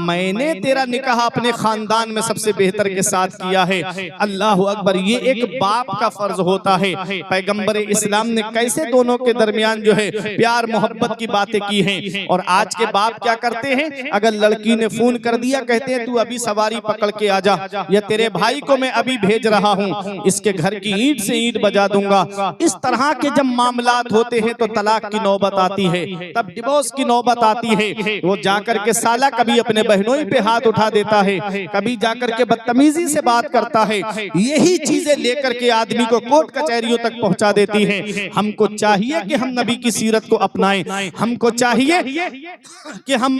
[SPEAKER 1] मैंने तेरा निकाह अपने खानदान में सबसे बेहतर के साथ किया है। अल्लाह अकबर। ये एक बाप का फर्ज होता है। पैगंबर इस्लाम ने कैसे दोनों दोनों के दरमियान जो है प्यार मोहब्बत की बातें की हैं। और आज के बाप क्या करते हैं, अगर लड़की ने फोन कर दिया, कहते हैं तू अभी सवारी पकड़ के आजा, या तेरे भाई को मैं अभी भेज रहा हूँ, इसके घर की ईंट से ईंट बजा दूंगा। इस तरह के जब मामलात होते हैं तो तलाक की नौबत आती है, तब डिवोर्स की नौबत आती है। वो जाकर के साला कभी अपने बहनों पे हाथ उठा देता है, कभी जाकर के बदतमीजी से बात करता है। यही चीजें लेकर के आदमी को कोर्ट कचहरियों तक पहुंचा देती हैं। हमको चाहिए कि हम नबी की सीरत को अपनाएं, हमको चाहिए कि हम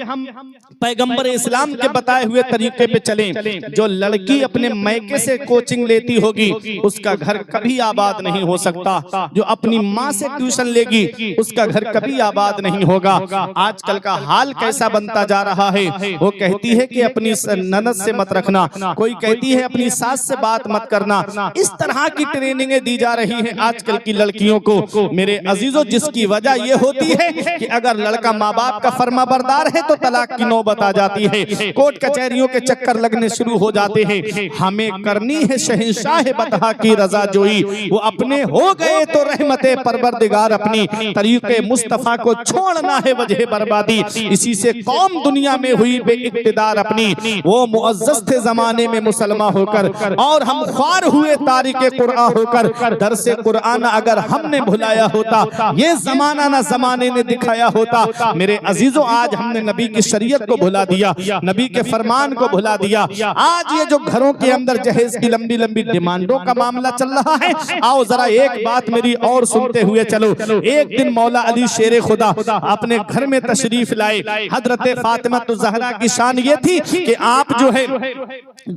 [SPEAKER 1] पैगंबर इस्लाम के बताए हुए तरीके पे चलें। जो लड़की अपने मैके से कोचिंग लेती होगी उसका घर कभी आबाद नहीं हो सकता, जो अपनी माँ से ट्यूशन लेगी उसका घर कभी आबाद नहीं होगा। आजकल का हाल कैसा बनता जा रहा है, वो कहती है कि अपनी ननद से मत रखना, कोई कहती है अपनी सास से बात मत करना। इस तरह की ट्रेनिंगें दी जा रही हैं आजकल की लड़कियों को मेरे अजीजों, जिसकी वजह ये होती है कि अगर लड़का माँ बाप का फर्माबरदार है तो तलाक की नौबत आ जाती है, कोर्ट कचहरियों के चक्कर लगने शुरू हो जाते हैं। हमें करनी है शहंशाह बतहा की रजा जोई, वो अपने हो गए तो रहमते परवरदिगार अपनी, तरीके मुस्तफा को छोड़ना है वजह बर्बादी। इसी से कौम दुनिया में हुई बेइक्तिदार अपनी, वो मुअज्जज थे जमाने में मुसलमान होकर और हम ख्वार हुए तारिके कुरान होकर। दरसे कुरान अगर हमने भुलाया होता, ये जमाना ना जमाने ने दिखाया होता। मेरे अजीजों, आज हमने नबी की शरीयत को भुला दिया, नबी के फरमान को भुला दिया। आज ये जो घरों के अंदर जहेज की लंबी लंबी डिमांडों का मामला चल रहा है, आओ जरा एक बात मेरी और सुनते हुए चलो। एक दिन मौला अली शेर खुदा अपने घर में तशरीफ लाए। हजरत फातिमा तो ज़हरा की शान ये थी कि आप जो है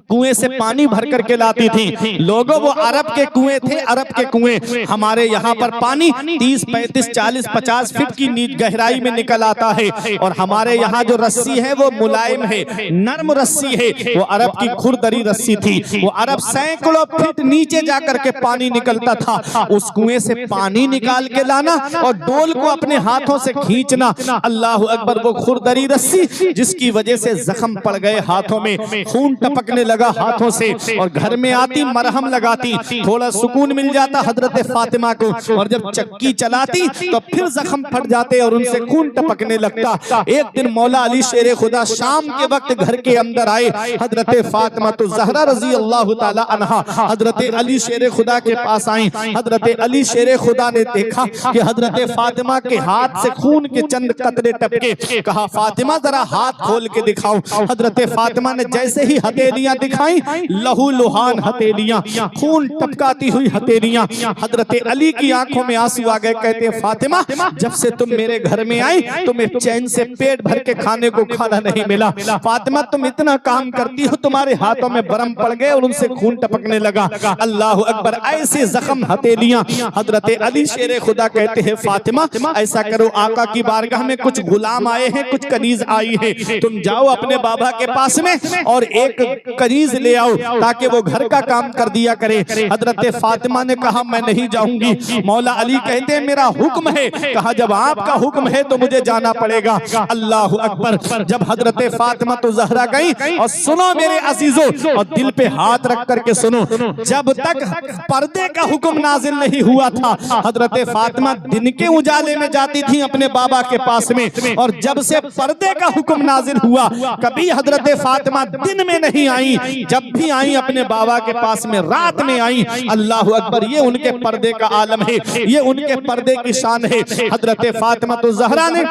[SPEAKER 1] कुएं से पानी भर करके लाती थी। लोगों, वो अरब के कुएं थे, अरब के कुएं। हमारे यहाँ पर पानी 30, 35, 40, 50 फीट की गहराई में निकल आता है, और हमारे यहाँ जो रस्सी है वो मुलायम है, नरम रस्सी है। वो अरब की खुरदरी रस्सी थी, वो अरब सैकड़ों फीट नीचे जाकर के पानी निकलता था। उस कुएं से पानी निकाल के लाना और डोल को अपने हाथों से खींचना, अल्लाह अकबर। वो खुरदरी रस्सी जिसकी वजह से जख्म पड़ गए हाथों में, खून टपकने लगा हाथों से, और घर में आती मरहम लगाती, थोड़ा सुकून मिल जाता हजरत फातिमा को, और जब चक्की चलाती तो फिर जख्म फट जाते और उनसे खून टपकने लगता। एक दिन मौला अली शेर खुदा शाम के वक्त घर के अंदर आए। हजरत फातिमा तो ज़हरा रजी अल्लाह ताला अन्हा हजरत अली शेर खुदा के पास आई। हजरत अली शेर खुदा ने देखा कि हजरत फातिमा के हाथ से खून के चंद कतरे टपके। कहा, फातिमा जरा हाथ खोल के दिखाओ। हजरत फातिमा ने जैसे ही हथेलियां दिखाई, लहू लुहान हथेलियां, खून टपकाती हुई हथेलियां। हजरत अली की आंखों में आंसू आ गए। कहते हैं, फातिमा, जब से तुम मेरे घर में आई तुम्हें चैन से पेट भर के खाने को खाना नहीं मिला। फातिमा, तुम इतना काम करती हो, तुम्हारे हाथों में बरम पड़ गए और उनसे खून टपकने लगा। अल्लाह अकबर। ऐसे जख्म हथेलियां। हजरत अली शेर खुदा कहते हैं, फातिमा ऐसा करो, आका की बारगाह में कुछ गुलाम आए हैं, कुछ कनीज आई है, तुम जाओ अपने बाबा के पास में और एक कनीज ले आओ ताकि वो घर का काम कर दिया करे। हजरत फातिमा ने कहा, मैं नहीं जाऊंगी। मौला अली कहते हैं, मेरा हुक्म है। कहा, जब आपका हुक्म है तो मुझे जाना पड़ेगा। अल्लाह अकबर। जब हजरत फातिमा तो ज़हरा गई, और सुनो मेरे अजीजों, और दिल पे हाथ रख करके सुनो, जब तक पर्दे का हुक्म नाजिल नहीं हुआ था, हजरत फातिमा दिन के उजाले में जाती थी अपने बाबा के पास में, और जब से पर्दे का हुक्म नाजिल हुआ, कभी हजरत फातिमा दिन में नहीं आई, जब भी आई अपने बाबा के पास में रात में आई। अल्लाह अकबर। ये उनके पर्दे का आलम है, ये उनके पर्दे की शान है। हजरत फातिमा तो ज़हरा ने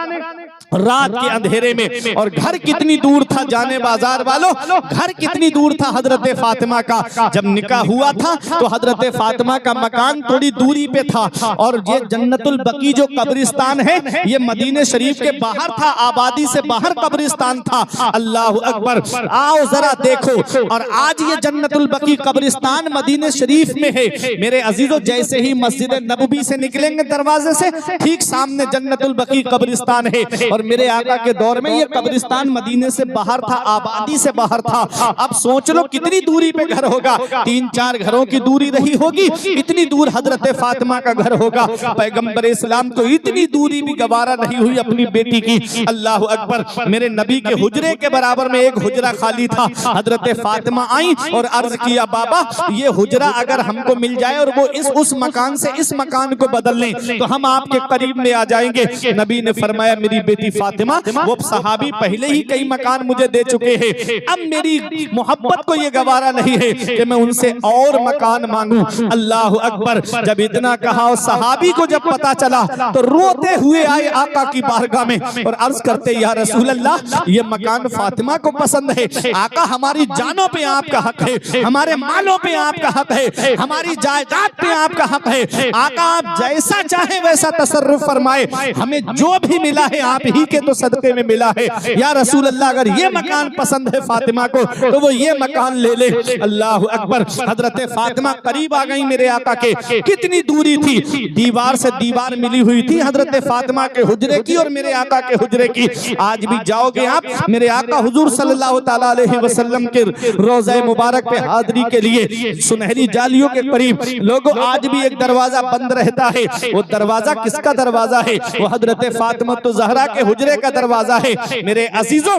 [SPEAKER 1] रात के अंधेरे में, और घर कितनी दूर था जाने बाजार वालों, घर कितनी दूर था हजरत फातिमा का। जब निकाह हुआ था तो हजरत फातिमा का मकान थोड़ी दूरी पे था, और ये जन्नतुल बकी जो कब्रिस्तान है, ये मदीने शरीफ के बाहर था, आबादी से बाहर कब्रिस्तान था। अल्लाह अकबर। आओ जरा देखो, और आज ये जन्नतुल बकी कब्रिस्तान मदीने शरीफ में है। मेरे अजीजों, जैसे ही मस्जिद नबवी से निकलेंगे दरवाजे से, ठीक सामने जन्नतुल बकी कब्रिस्तान है, और और मेरे आका के दौर में ये कब्रिस्तान मदीने से बाहर था, आबादी से बाहर था। अब सोच लो कितनी दूरी पे घर होगा, 3-4 घरों की दूरी रही होगी, इतनी दूर हजरत फातिमा का घर होगा। पैगंबर इस्लाम को इतनी दूरी भी गवारा नहीं हुई अपनी बेटी की। अल्लाह अकबर। मेरे नबी के हुजरे के बराबर में एक हुजरा खाली था। हजरत फातिमा आई और अर्ज किया, बाबा ये हुजरा अगर हमको मिल जाए और वो उस मकान से इस मकान को बदल लें तो हम आपके करीब में आ जाएंगे। नबी ने फरमाया, मेरी बेटी फातिमा, वो सहाबी पहले ही कई मकान मुझे दे चुके हैं, अब मेरी मोहब्बत को ये गवारा नहीं है कि मैं उनसे और मकान मांगूं। अल्लाह अकबर। जब इतना कहा और सहाबी को जब पता चला तो रोते हुए आए आका की बारगाह में और अर्ज करते, या रसूल अल्लाह, ये मकान फातिमा को पसंद है। आका, हमारी जानों पे आपका हक है, हमारे मालों पे आपका हक है, हमारी जायदाद पे आपका हक है। आका, आप जैसा चाहे वैसा तसर्रुफ फरमाए, हमें जो भी मिला है आप ही के तो सदके में मिला है। या रसूल अल्लाह, अगर ये मकान पसंद है फातिमा को तो वो ये मकान ले ले। अल्लाह अकबर। हजरत फातिमा करीब आ गई मेरे आका के। कितनी दूरी थी, दीवार से दीवार मिली हुई थी हजरत फातिमा के हुजरे की और मेरे आका के हुजरे की। आज भी जाओगे आप मेरे आका हुजूर सल्लल्लाहु ताला अलैहि वसल्लम के रोज़े मुबारक पे हाजिरी के लिए सुनहरी जालियों के करीब लोगों, आज भी एक दरवाजा बंद रहता है। वो दरवाजा किसका दरवाजा है? वो हजरत फातिमा तो ज़हरा के हुजरे का दरवाजा है। मेरे अजीजों,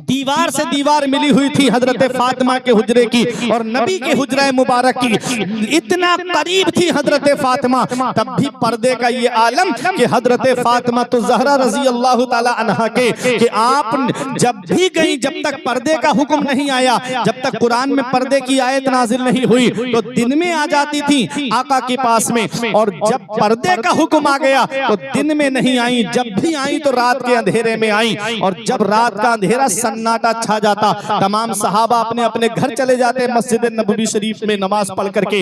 [SPEAKER 1] दीवार से दीवार मिली हुई थी हजरत फातिमा के हुजरे की और नबी के हुजरा मुबारक की। इतना करीब थी हजरत फातिमा, तब भी पर्दे का ये आलम कि हजरत फातिमा तो ज़हरा रज़ी अल्लाह ताला अन्हा के कि आप जब भी गई, जब तक पर्दे का हुक्म नहीं आया, जब तक कुरान में पर्दे की आयत नाजिल नहीं हुई, तो दिन में आ जाती थी आका के पास में, और जब पर्दे का हुक्म आ गया तो दिन में नहीं आई। जब भी आई तो रात के अंधेरे में आई, और जब रात का अंधेरा सन्नाटा छा जाता, तमाम सहाबा अपने अपने घर चले जाते मस्जिद नबवी शरीफ में नमाज पढ़ करके।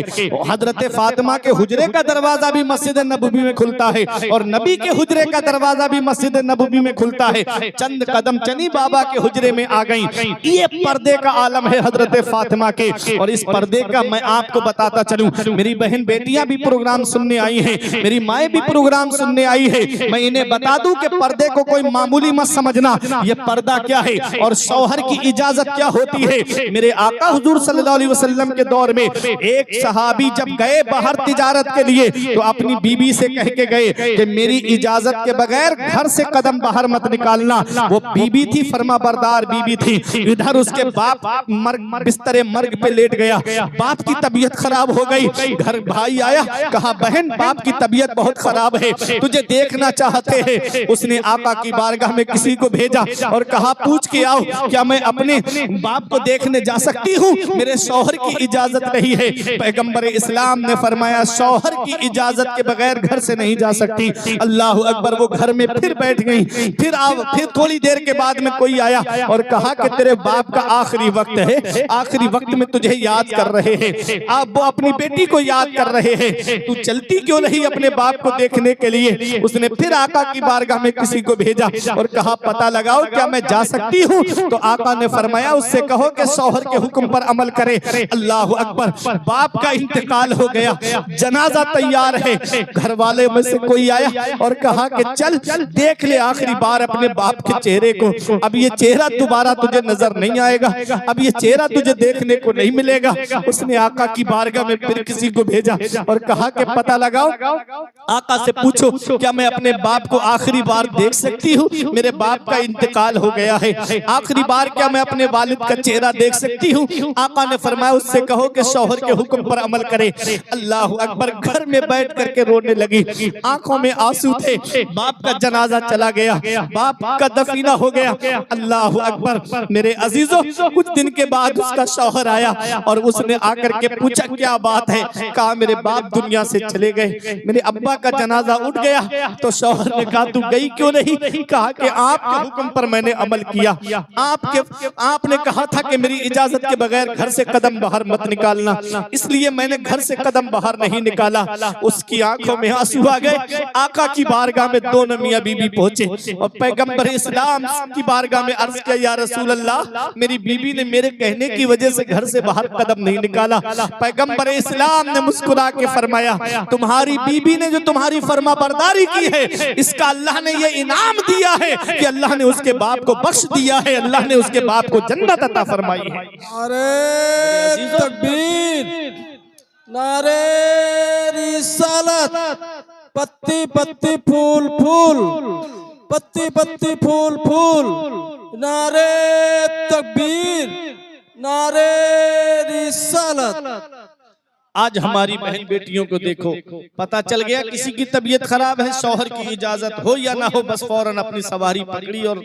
[SPEAKER 1] हजरत फातिमा के हुजरे का दरवाजा भी मस्जिद नबवी में खुलता है और नबी के हुजरे का दरवाजा भी मस्जिद नबवी में खुलता है। चंद कदम चली बाबा के हुजरे में आ गई। ये पर्दे का आलम है हजरत फातिमा के। और इस पर्दे का मैं आपको बताता चलूं, मेरी बहन बेटियां भी प्रोग्राम सुनने आई हैं, मेरी माए भी प्रोग्राम सुनने आई है। मैं इन्हें बता दूं कि पर्दे को कोई मामूली मत समझना। ये पर्दा क्या है और शौहर की इजाजत क्या होती है। मेरे आका हुजूर सल्लल्लाहु अलैहि वसल्लम के दौर में एक सहाबी जब गए बाहर तिजारत के लिए तो अपनी बीबी से कह के गए कि मेरी इजाजत के बगैर घर से कदम बाहर मत निकालना। वो बीबी थी, फरमाबरदार बीबी थी। इधर उसके बाप बिस्तरे मर्ग पे लेट गया, बाप की तबीयत खराब हो गई। घर भाई आया, कहा बहन बाप की तबीयत बहुत खराब है, तुझे देखना चाहते हैं। उसने आका की बारगाह में किसी को भेजा और कहा पूछ के आओ, क्या मैं अपने बाप को देखने जा सकती हूँ? मेरे शौहर की इजाजत नहीं है। पैगंबर इस्लाम ने फरमाया शौहर की इजाजत के बगैर घर से नहीं जा सकती। अल्लाह अकबर। वो घर में फिर बैठ गई। फिर थोड़ी देर के बाद में कोई आया और कहा कि तेरे बाप का आखिरी वक्त है, आखिरी वक्त में तुझे याद कर रहे हैं। आप वो अपनी बेटी को याद कर रहे हैं, तू चलती क्यों नहीं अपने बाप को देखने के लिए? उसने फिर आका की बारगाह में किसी को भेजा और कहा पता लगाओ क्या मैं जा सकती हूँ? तो आका ने फरमाया उससे कहो कि शौहर के हुक्म पर अमल करे। अल्लाह अकबर। बाप का इंतकाल हो गया, जनाजा तैयार है। घर वाले में से कोई आया और कहा कि चल देख ले आखिरी बार अपने बाप के चेहरे को। अब ये चेहरा दोबारा तुझे नजर नहीं आएगा, अब ये चेहरा तुझे देखने को नहीं मिलेगा। उसने आका की बारगाह में फिर किसी को भेजा और कहा कि पता लगाओ, आका से पूछो क्या मैं अपने बाप को आखिरी बार देख सकती हूँ? मेरे बाप का इंतकाल हो गया है, आखिरी बार क्या मैं अपने वालिद का चेहरा देख सकती हूँ? आका ने फरमाया उससे कहो कि शौहर के हुक्म पर अमल करे। अल्लाह अकबर। घर में बैठ करके रोने लगी, आंखों में आंसू थे। बाप का जनाजा चला गया, बाप का दफीना हो गया। अल्लाह अकबर। मेरे अजीजों, कुछ दिन के बाद उसका शौहर आया और उसने आकर के पूछा क्या बात है? कहा मेरे बाप दुनिया से चले गए, मेरे अब्बा का जनाजा उठ गया। तो शौहर ने कहा तू गई क्यों नहीं? कहा कि आपके हुक्म पर मैंने अमल किया, आपने कहा था कि मेरी इजाजत के बगैर घर से कदम बाहर मत निकालना, इसलिए मैंने घर से कदम बाहर नहीं निकाला। उसकी आंखों में आंसू आ गए। आका की बारगाह में दोनों मियां बीबी पहुंचे और पैगंबर इस्लाम की बारगाह में अर्ज किया या रसूल अल्लाह, मेरी बीबी ने मेरे कहने की वजह से घर से बाहर कदम नहीं निकाला। पैगंबर इस्लाम ने मुस्कुरा के फरमाया तुम्हारी बीबी ने जो तुम्हारी फरमाबरदारी की है, इसका अल्लाह ने ये इनाम दिया है कि अल्लाह ने उसके बाप को बख्श दिया है, अल्लाह ने उसके बाप को जन्नत अता फरमाई है।
[SPEAKER 2] नारे तकबीर, नारे रिसालत, पत्ती पत्ती फूल फूल, पत्ती पत्ती फूल फूल, नारे तकबीर, नारे रिसालत।
[SPEAKER 1] आज हमारी बहन बेटियों को देखो, पता चल गया किसी की तबीयत खराब है, शौहर की इजाजत हो या ना हो, बस फौरन अपनी सवारी पकड़ी और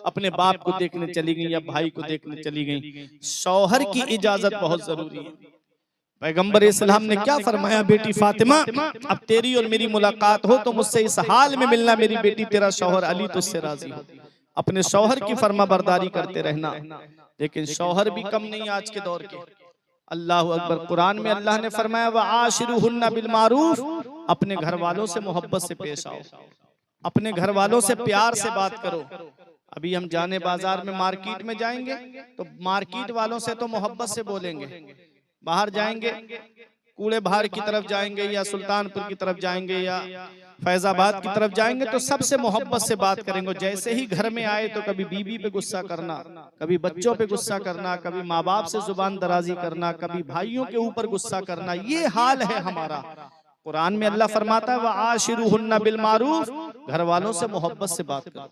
[SPEAKER 1] अपने बाप को देखने चली गई या भाई को देखने चली गई। शौहर की इजाजत बहुत जरूरी है। पैगंबर इस्लाम ने क्या फरमाया, बेटी फातिमा अब तेरी और मेरी मुलाकात हो तो मुझसे इस हाल में मिलना, मेरी बेटी तेरा शौहर अली तुझसे राजी हो। अपने शौहर की फर्मा बरदारी करते रहना। लेकिन शौहर भी कम नहीं आज के दौर के। अल्लाह अकबर, कुरान में अल्लाह ने फरमाया व आशिरुहुन्ना बिल मारूफ, अपने घर वालों से मोहब्बत से पेश आओ, अपने घर वालों से प्यार से बात करो। अभी हम जाने बाजार में मार्केट में जाएंगे तो मार्केट वालों से तो मोहब्बत से बोलेंगे, बाहर जाएंगे कूड़े बहार की तरफ जाएंगे या सुल्तानपुर की तरफ जाएंगे या फैजाबाद की तरफ जाएंगे तो सबसे मोहब्बत से बात करेंगे। जैसे ही घर में आए तो कभी बीवी पे गुस्सा करना, कभी बच्चों पे गुस्सा करना, कभी माँ बाप से जुबान दराजी करना, कभी भाइयों के ऊपर गुस्सा करना, ये हाल है हमारा। कुरान में अल्लाह फरमाता है व आशिरुहुन्ना बिल मारूफ, घर वालों से मोहब्बत से बात करो,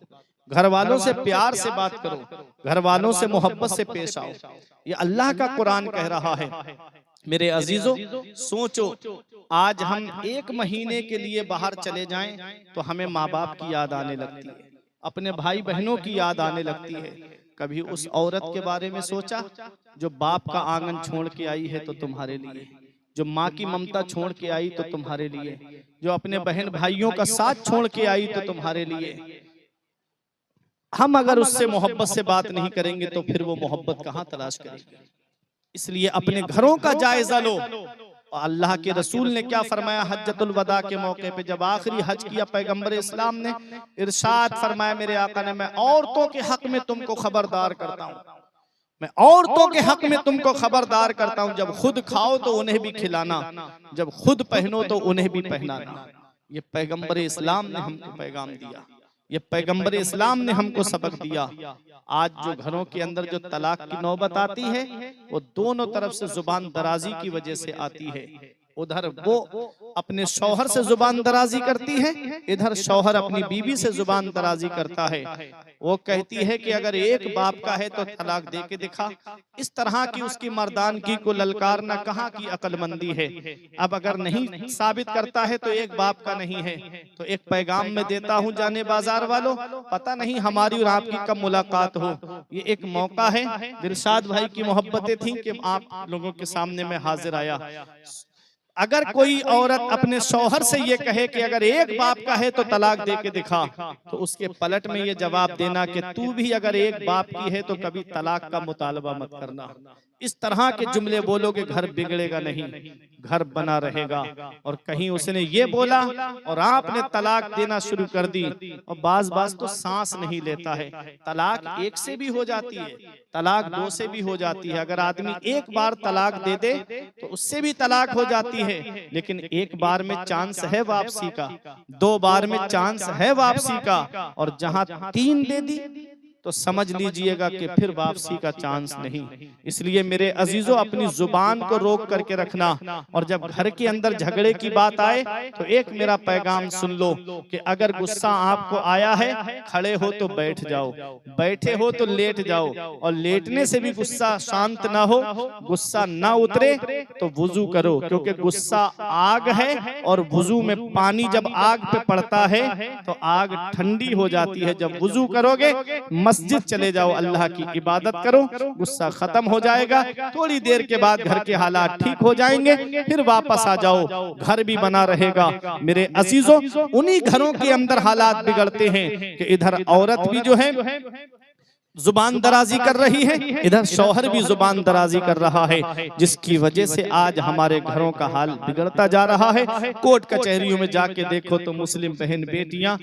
[SPEAKER 1] घर वालों से प्यार से बात करो, घर वालों से मोहब्बत से पेश आओ। ये अल्लाह का कुरान कह रहा है। मेरे अजीजों सोचो, आज हम एक महीने के लिए बाहर चले जाएं तो हमें माँ बाप की याद आने लगती है, अपने भाई बहनों की याद आने लगती है। कभी उस औरत के बारे में सोचा जो बाप का आंगन छोड़ के आई है तो तुम्हारे लिए, जो माँ की ममता छोड़ के आई तो तुम्हारे लिए, जो अपने बहन भाइयों का साथ छोड़ के आई तो तुम्हारे लिए। हम अगर उससे मोहब्बत से बात नहीं करेंगे तो फिर वो मोहब्बत कहाँ तलाश करेंगे। इसलिए अपने घरों का जायजा लो। अल्लाह के रसूल ने क्या फरमाया हज्जतुल वदा के मौके पे, जब आखिरी हज किया पैगंबर इस्लाम ने इरशाद फरमाया, मेरे आका ने, मैं औरतों के हक में तुमको खबरदार करता हूँ, मैं औरतों के हक में तुमको खबरदार करता हूँ, जब खुद खाओ तो उन्हें भी खिलाना, जब खुद पहनो तो उन्हें भी पहनाना। ये पैगंबर इस्लाम ने हमको पैगाम दिया, ये पैगंबर इस्लाम ने हमको सबक दिया। आज जो घरों के अंदर जो तलाक की नौबत आती है वो दोनों तरफ से जुबान दराजी की वजह से आती है। उधर वो अपने शौहर से जुबान दराजी करती है, इधर शौहर अपनी बीवी से जुबान दराजी करता है। वो कहती है कि अगर एक बाप का है तो तलाक दे के दिखा। इस तरह की उसकी मर्दानगी को ललकारना कहाँ की अक्लमंदी है। अब अगर नहीं साबित करता है तो एक बाप का नहीं है तो एक पैगाम में देता हूँ जाने बाजार वालों, पता नहीं हमारी और आपकी कब मुलाकात हो। ये एक मौका है, दिलशाद भाई की मोहब्बतें थी कि आप लोगों के सामने में हाजिर आया। अगर कोई औरत अपने शौहर से ये कहे कि अगर एक बाप का है तो तलाक दे के दिखा, तो उसके पलट में ये जवाब देना कि तू भी अगर एक बाप की है तो कभी तलाक का मुतालबा मत करना। इस तरह के जुमले बोलोगे घर बिगड़ेगा नहीं, घर बना रहेगा। और कहीं उसने ये बोला और आपने तलाक देना शुरू कर दी, और बाज तो सांस नहीं लेता है। तलाक एक से भी हो जाती है, तलाक दो से भी हो जाती है। अगर आदमी एक बार तलाक दे दे तो उससे भी तलाक हो जाती है, लेकिन एक बार में चांस है वापसी का, दो बार में चांस है वापसी का, और जहां तीन दे दी तो समझ लीजिएगा कि फिर वापसी का चांस नहीं। इसलिए मेरे अजीजों अपनी जुबान को रोक करके रखना। और जब घर के अंदर झगड़े की बात आए तो एक मेरा पैगाम सुन लो कि अगर गुस्सा आपको आया है, खड़े हो तो बैठ जाओ, बैठे हो तो लेट जाओ, और लेटने से भी गुस्सा शांत ना हो, गुस्सा ना उतरे तो वुजू करो, क्योंकि गुस्सा आग है और वुजू में पानी जब आग पे पड़ता है तो आग ठंडी हो जाती है। जब वुजू करोगे मस्जिद चले जाओ, अल्लाह की इबादत करो, गुस्सा खत्म हो जाएगा। थोड़ी देर के बाद घर के हालात ठीक हो जाएंगे, फिर वापस आ जाओ, घर भी बना रहेगा। मेरे अजीजों उन्हीं घरों के अंदर हालात बिगड़ते हैं कि इधर औरत भी जो है जुबान दराजी कर रही है, इधर शौहर भी जुबान दराजी कर रहा है, जिसकी वजह से आज हमारे घरों का हाल बिगड़ता जा रहा है। कोर्ट कचहरियों में जाके देखो तो मुस्लिम बहन बेटियां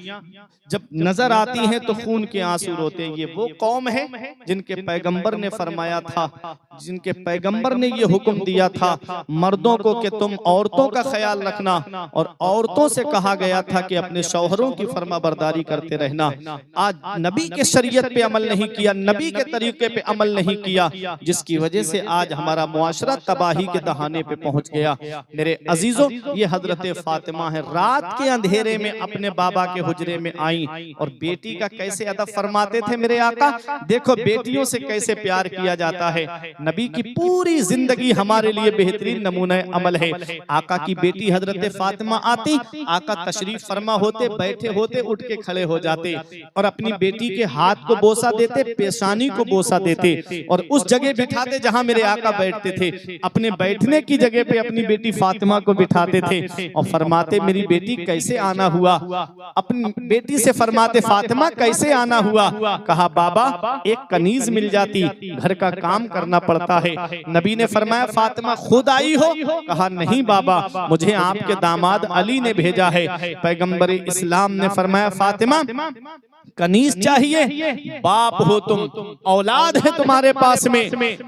[SPEAKER 1] जब नजर आती हैं तो खून के आंसू रोते हैं। ये वो कौम है जिनके पैगंबर ने फरमाया था, जिनके पैगंबर ने ये हुक्म दिया था मर्दों को कि तुम औरतों का ख्याल रखना, और औरतों से कहा गया था कि अपने शौहरों की फरमाबरदारी करते रहना। आज नबी के शरीयत पे अमल नहीं किया, नबी के तरीके पे अमल नहीं किया, जिसकी वजह से आज हमारा मुआशरा तबाही के दहाने पे पहुंच गया। मेरे अजीजों, ये हजरत फातिमा है, रात के अंधेरे में अपने बाबा के हुजरे में आई और बेटी का कैसे अदब फरमाते थे मेरे आका। देखो बेटियों से कैसे प्यार किया जाता है। नबी की पूरी जिंदगी हमारे लिए बेहतरीन नमूना अमल है। आका की बेटी हजरत फातिमा आती, आका तशरीफ फरमा होते, बैठे होते, उठ के खड़े हो जाते और अपनी बेटी के हाथ को बोसा देते, पेशानी को बोसा देते और उस जगह बिठाते जहां मेरे आका बैठते थे। अपने बैठने की जगह पे अपनी बेटी फातिमा को बिठाते थे और फरमाते मेरी बेटी कैसे आना हुआ। अपनी बेटी से फरमाते फातिमा कैसे आना हुआ। कहा बाबा एक कनीज मिल जाती, घर का काम करना पड़ता है। नबी ने फरमाया फातिमा खुद आई हो। कहा नहीं बाबा, मुझे आपके दामाद अली ने भेजा है। पैगंबर इस्लाम ने फरमाया फातिमा कनीज चाहिए, बाप हो तुम, औलाद है तुम्हारे पास में।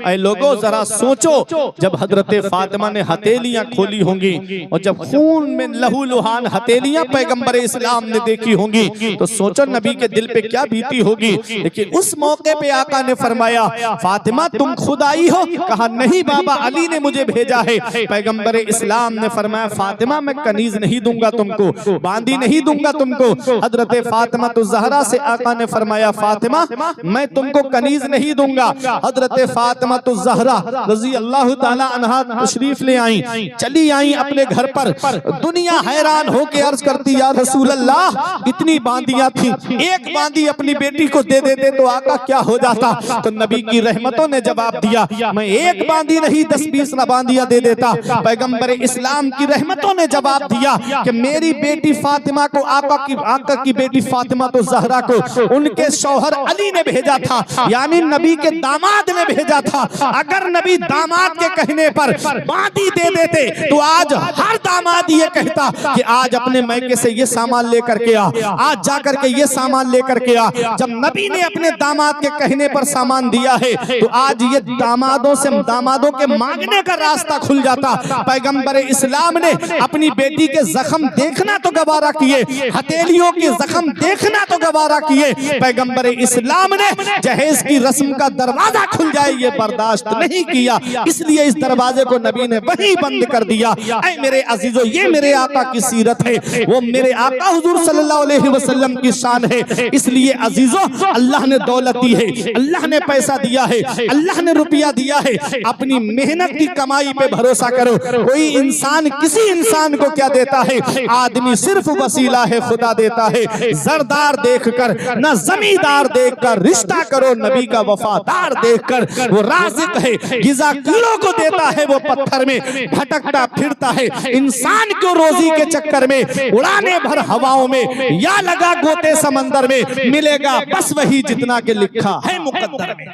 [SPEAKER 1] ऐ लोगों जरा सोचो, जब हजरत फातिमा ने हथेलियां खोली होंगी और जब खून में लहू लुहान हथेलियां पैगंबर इस्लाम ने देखी होंगी तो सोचो नबी के दिल पे क्या बीती होगी। लेकिन उस मौके पे आका ने फरमाया फातिमा तुम खुद आई हो। कहा नहीं बाबा, अली ने मुझे भेजा है। पैगंबर इस्लाम ने फरमाया फातिमा मैं कनीज नहीं दूंगा तुमको, बांदी नहीं दूंगा तुमको। हजरत फातिमा तो ज़हरा से आका ने फरमाया फातिमा मैं तुमको कनीज नहीं दूंगा। हजरत फातिमा तो ज़हरा रज़ी अल्लाह ताला अन्हा तशरीफ ले आई, चली आई अपने घर पर। दुनिया हैरान होके अर्ज करती या रसूल अल्लाह इतनी बांदियां थी, एक बांदी अपनी बेटी को दे देते तो आका क्या हो जाता। तो नबी की रहमतों ने जवाब दिया मैं एक बांदी नहीं 10-20 बांदियां दे देता। पैगंबर इस्लाम की रहमतों ने जवाब दिया कि मेरी बेटी फातिमा को आका की बेटी फातिमा तो ज़हरा को उनके शौहर अली ने भेजा था, यानी नबी के दामाद ने भेजा था। अगर नबी दामाद के कहने पर बांदी दे देते तो आज हर दामाद ये कहता कि आज अपने मैके से ये सामान लेकर के आ, आज जाकर के ये सामान लेकर के आ। जब नबी ने अपने दामाद के कहने पर सामान दिया है तो आज ये दामादों के मांगने का रास्ता खुल जाता। पैगंबर इस्लाम ने अपनी बेटी के जख्म देखना तो गवारा किए, हथेलियों के जख्म देखना तो गवारा किए। पैगंबर इस्लाम ने जहेज की रस्म का दरवाजा खुल जाए ये बर्दाश्त नहीं किया, इसलिए इस दरवाजे को नबी ने वहीं बंद कर दिया। ऐ मेरे अजीजों, ये मेरे आका की सीरत है, वो मेरे आका हुजूर सल्लल्लाहु अलैहि वसल्लम की शान है। इसलिए अजीजों अल्लाह ने दौलत दी है, अल्लाह ने पैसा दिया है, अल्लाह ने रुपया दिया है। अपनी मेहनत की कमाई पे भरोसा करो। कोई इंसान किसी इंसान को क्या देता है, आदमी सिर्फ वसीला है, खुदा देता है। जरदार देखकर न जमींदार देखकर रिश्ता करो, नबी का वफादार देखकर। वो राज़िक है, गिज़ा कीड़ों को देता है, वो पत्थर में भटकता फिरता है। इंसान को रोजी के चक्कर में उड़ाने भर हवाओं में या लगा गोते समंदर में, मिलेगा बस वही जितना के लिखा है मुकद्दर में।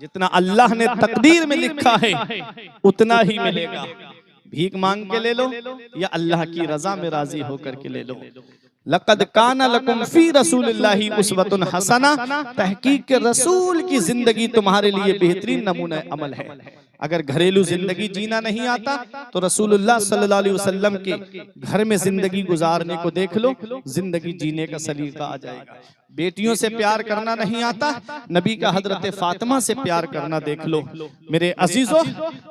[SPEAKER 1] जितना अल्लाह ने तकदीर में लिखा है उतना ही मिलेगा। भीख मांग के ले लो या अल्लाह की रजा में राजी होकर के ले लो। लक़द काना लकुम फी रसूलिल्लाहि उस्वतुन हसना, तहकीक के रसूल की जिंदगी तुम्हारे लिए बेहतरीन नमूना अमल है। अगर घरेलू जिंदगी जीना नहीं आता तो रसूलुल्लाह सल्लल्लाहु अलैहि वसल्लम के घर में जिंदगी गुजारने को देख लो, जिंदगी जीने का सलीका आ जाएगा। बेटियों से प्यार करना नहीं आता, नबी का हजरत फातिमा से प्यार करना देख लो। मेरे अजीजों,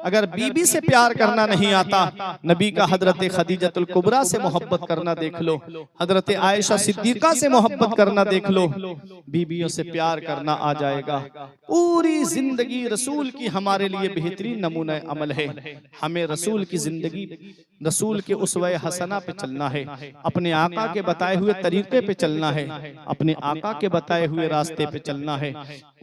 [SPEAKER 1] अगर बीबी से प्यार करना नहीं आता, नबी का हजरत खदीजतुल कुबरा से मोहब्बत करना देख लो, हजरत आयशा सिद्दीका से मोहब्बत करना देख लो। बीबियों से प्यार करना आ जाएगा। पूरी जिंदगी रसूल की हमारे लिए बेहतरीन नमूना अमल है। हमें रसूल की जिंदगी, रसूल के उसवे हसना पे चलना है, अपने आका के बताए हुए तरीके पे चलना है, अपने आका के बताए हुए रास्ते पे चलना है।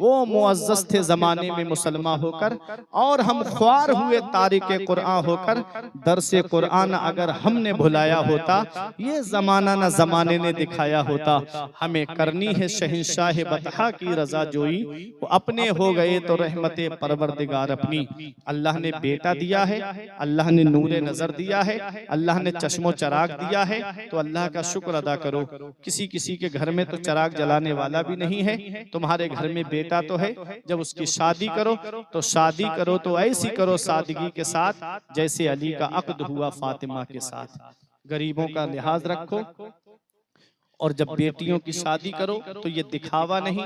[SPEAKER 1] वो मुअज़्ज़ज़ थे ज़माने में मुसलमान होकर, और हम ख्वार हुए तारिके कुरान होकर। दरसे कुरान अगर हमने भुलाया होता, ये ज़माना न ज़माने ने दिखाया होता। हमें करनी है शहंशाह बतहा की रज़ा जोई, वो अपने हो गए तो रहमते परवरदिगार अपनी। अल्लाह ने बेटा दिया है, अल्लाह ने नूरे नज़र दिया है, अल्लाह ने चश्मो चराग दिया है, तो अल्लाह का शुक्र अदा करो। किसी किसी के घर में तो चराग जलाने वाला भी नहीं है। तुम्हारे घर में बेटा तो है, जब उसकी शादी करो तो शादी करो तो ऐसी करो सादगी के साथ जैसे अली का अक्द हुआ फातिमा के साथ। गरीबों का लिहाज रखो, और जब बेटियों की शादी करो तो ये दिखावा नहीं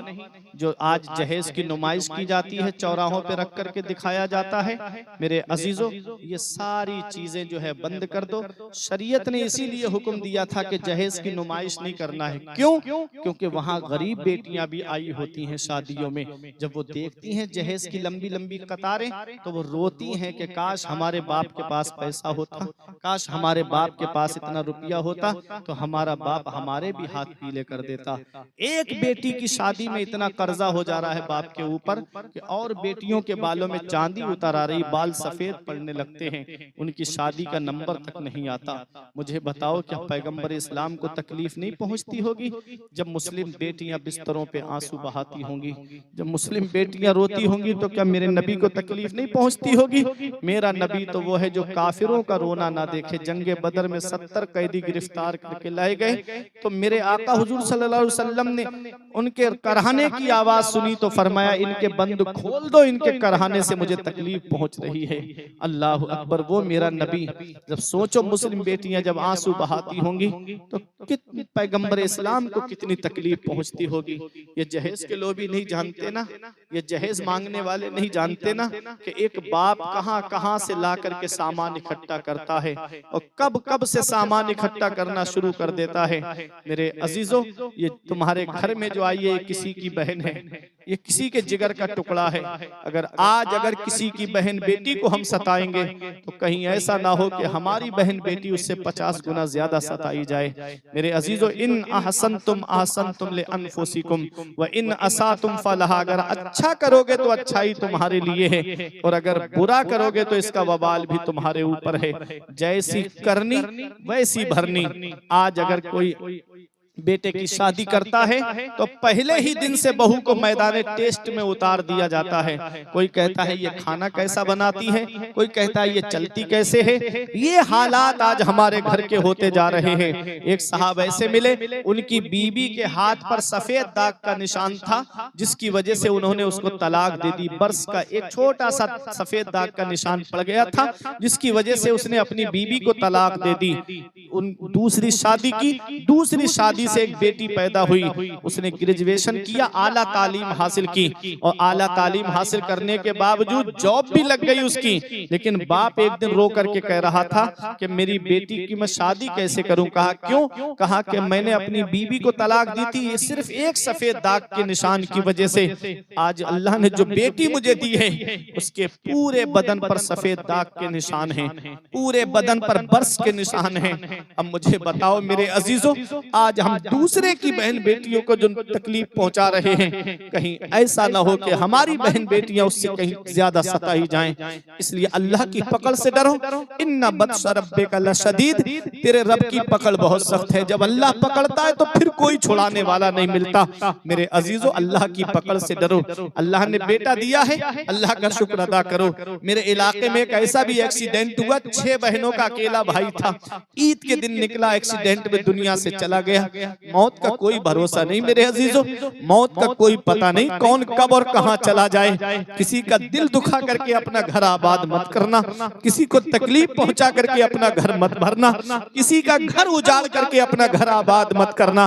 [SPEAKER 1] जो आज जहेज की नुमाइश की जाती है, चौराहों पे रख करके दिखाया जाता है। मेरे अजीजों, ये सारी चीजें जो है बंद कर दो। शरीयत ने इसीलिए हुक्म दिया था कि जहेज की नुमाइश नहीं करना है। क्यों? क्योंकि वहाँ गरीब बेटियां भी आई होती हैं शादियों में। जब वो देखती हैं जहेज की लंबी लंबी कतारें, तो वो रोती हैं कि काश हमारे बाप के पास पैसा होता, काश हमारे बाप के पास इतना रुपया होता, तो हमारा बाप हमारे भी हाथ पीले कर देता। एक बेटी की शादी में इतना कर्जा हो जा रहा है बाप के ऊपर कि और बेटियों के बालों में चांदी उतर आ रही, बाल सफेद पड़ने लगते हैं, उनकी शादी का नंबर तक नहीं आता। मुझे बताओ, क्या पैगंबर इस्लाम को तकलीफ नहीं पहुंचती होगी जब मुस्लिम बेटियां बिस्तरों पे आंसू बहाती होंगी? जब मुस्लिम बेटियां रोती होंगी तो क्या मेरे नबी को तकलीफ नहीं पहुंचती होगी? मेरा नबी तो वो है जो काफिरों का रोना ना देखे। जंगे बदर में 70 कैदी गिरफ्तार करके लाए गए, तो मेरे आका हुजूर सल्लल्लाहु अलैहि वसल्लम ने उनके करहाने की आवाज सुनी तो फरमाया, इनके बंद खोल दो, इनके करहाने से मुझे तकलीफ पहुंच रही है। अल्लाह अकबर, वो मेरा नबी। जब सोचो मुस्लिम बेटियां जब आंसू बहाती होंगी तो कितनी पैगंबर इस्लाम को कितनी तकलीफ पहुंचती होगी। ये जहेज के लोग भी नहीं जानते ना, ये जहेज मांगने वाले नहीं जानते ना कि एक बाप कहां कहां से ला करके सामान इकट्ठा करता है और कब कब से सामान इकट्ठा करना शुरू कर देता है। मेरे अजीजों, ये तुम्हारे घर में जो आई है किसी की बहन है, ये किसी के जिगर का टुकड़ा है। अगर किसी की बहन बेटी को हम सताएंगे तो कहीं ऐसा ना हो कि हमारी बहन बेटी उससे 50 गुना ज्यादा सताई जाए। मेरे अजीजों, इन अहसनतुम ले अनफुसिकुम व इन असातुम फलहा, अगर अच्छा करोगे तो अच्छाई तुम्हारे लिए है, और अगर बुरा करोगे तो इसका वबाल भी तुम्हारे ऊपर है। जैसी करनी वैसी भरनी। आज अगर कोई बेटे की शादी करता है तो पहले ही दिन से बहू को मैदान टेस्ट में उतार दिया जाता है। कोई कहता है ये खाना कैसा बनाती है, कोई कहता है ये चलती कैसे है। ये हालात आज हमारे घर के होते जा रहे हैं। एक साहब ऐसे मिले, उनकी बीबी के हाथ पर सफेद दाग का निशान था, जिसकी वजह से उन्होंने उसको तलाक दे दी। बर्स का एक छोटा सा सफेद दाग का निशान पड़ गया था, जिसकी वजह से उसने अपनी बीबी को तलाक दे दी। दूसरी शादी की, दूसरी शादी से एक बेटी पैदा हुई, उसने ग्रेजुएशन किया, आला तालीम हासिल की, और आला तालीम हासिल करने के बावजूद जॉब भी लग गई उसकी। लेकिन बाप एक दिन रो करके कह रहा था कि मेरी बेटी की मैं शादी कैसे करूं। कहा क्यों? कहा कि मैंने अपनी बीबी को तलाक दी थी, ये सिर्फ एक सफेद दाग के निशान की वजह से। आज अल्लाह ने जो बेटी मुझे दी है उसके पूरे बदन पर सफेद दाग के निशान हैं, पूरे बदन पर बर्स के निशान हैं। अब मुझे बताओ मेरे अजीजों, आज हम दूसरे की बहन बेटियों को जो तकलीफ पहुंचा रहे हैं, कहीं ऐसा ना हो कि हमारी बहन बेटियां उससे कहीं ज्यादा सताई जाएं। इसलिए अल्लाह की पकड़ से डरो। इन्ना बत्श रब्बिका लशदीद, तेरे रब की पकड़ बहुत सख्त है। जब अल्लाह पकड़ता है तो फिर कोई छुड़ाने वाला नहीं मिलता। मेरे अजीजों, अल्लाह की पकड़ से डरो। अल्लाह ने बेटा दिया है, अल्लाह का शुक्र अदा करो। मेरे इलाके में एक ऐसा भी एक्सीडेंट हुआ, 6 बहनों का अकेला भाई था, ईद के दिन निकला, एक्सीडेंट में दुनिया से चला गया। मौत का कोई भरोसा नहीं मेरे अजीजों, मौत का कोई पता नहीं कौन कब और कहां चला जाए। किसी का दिल दुखा करके अपना घर आबाद मत करना, किसी को तकलीफ पहुंचा करके अपना घर मत भरना, किसी का घर उजाड़ करके अपना घर आबाद मत करना।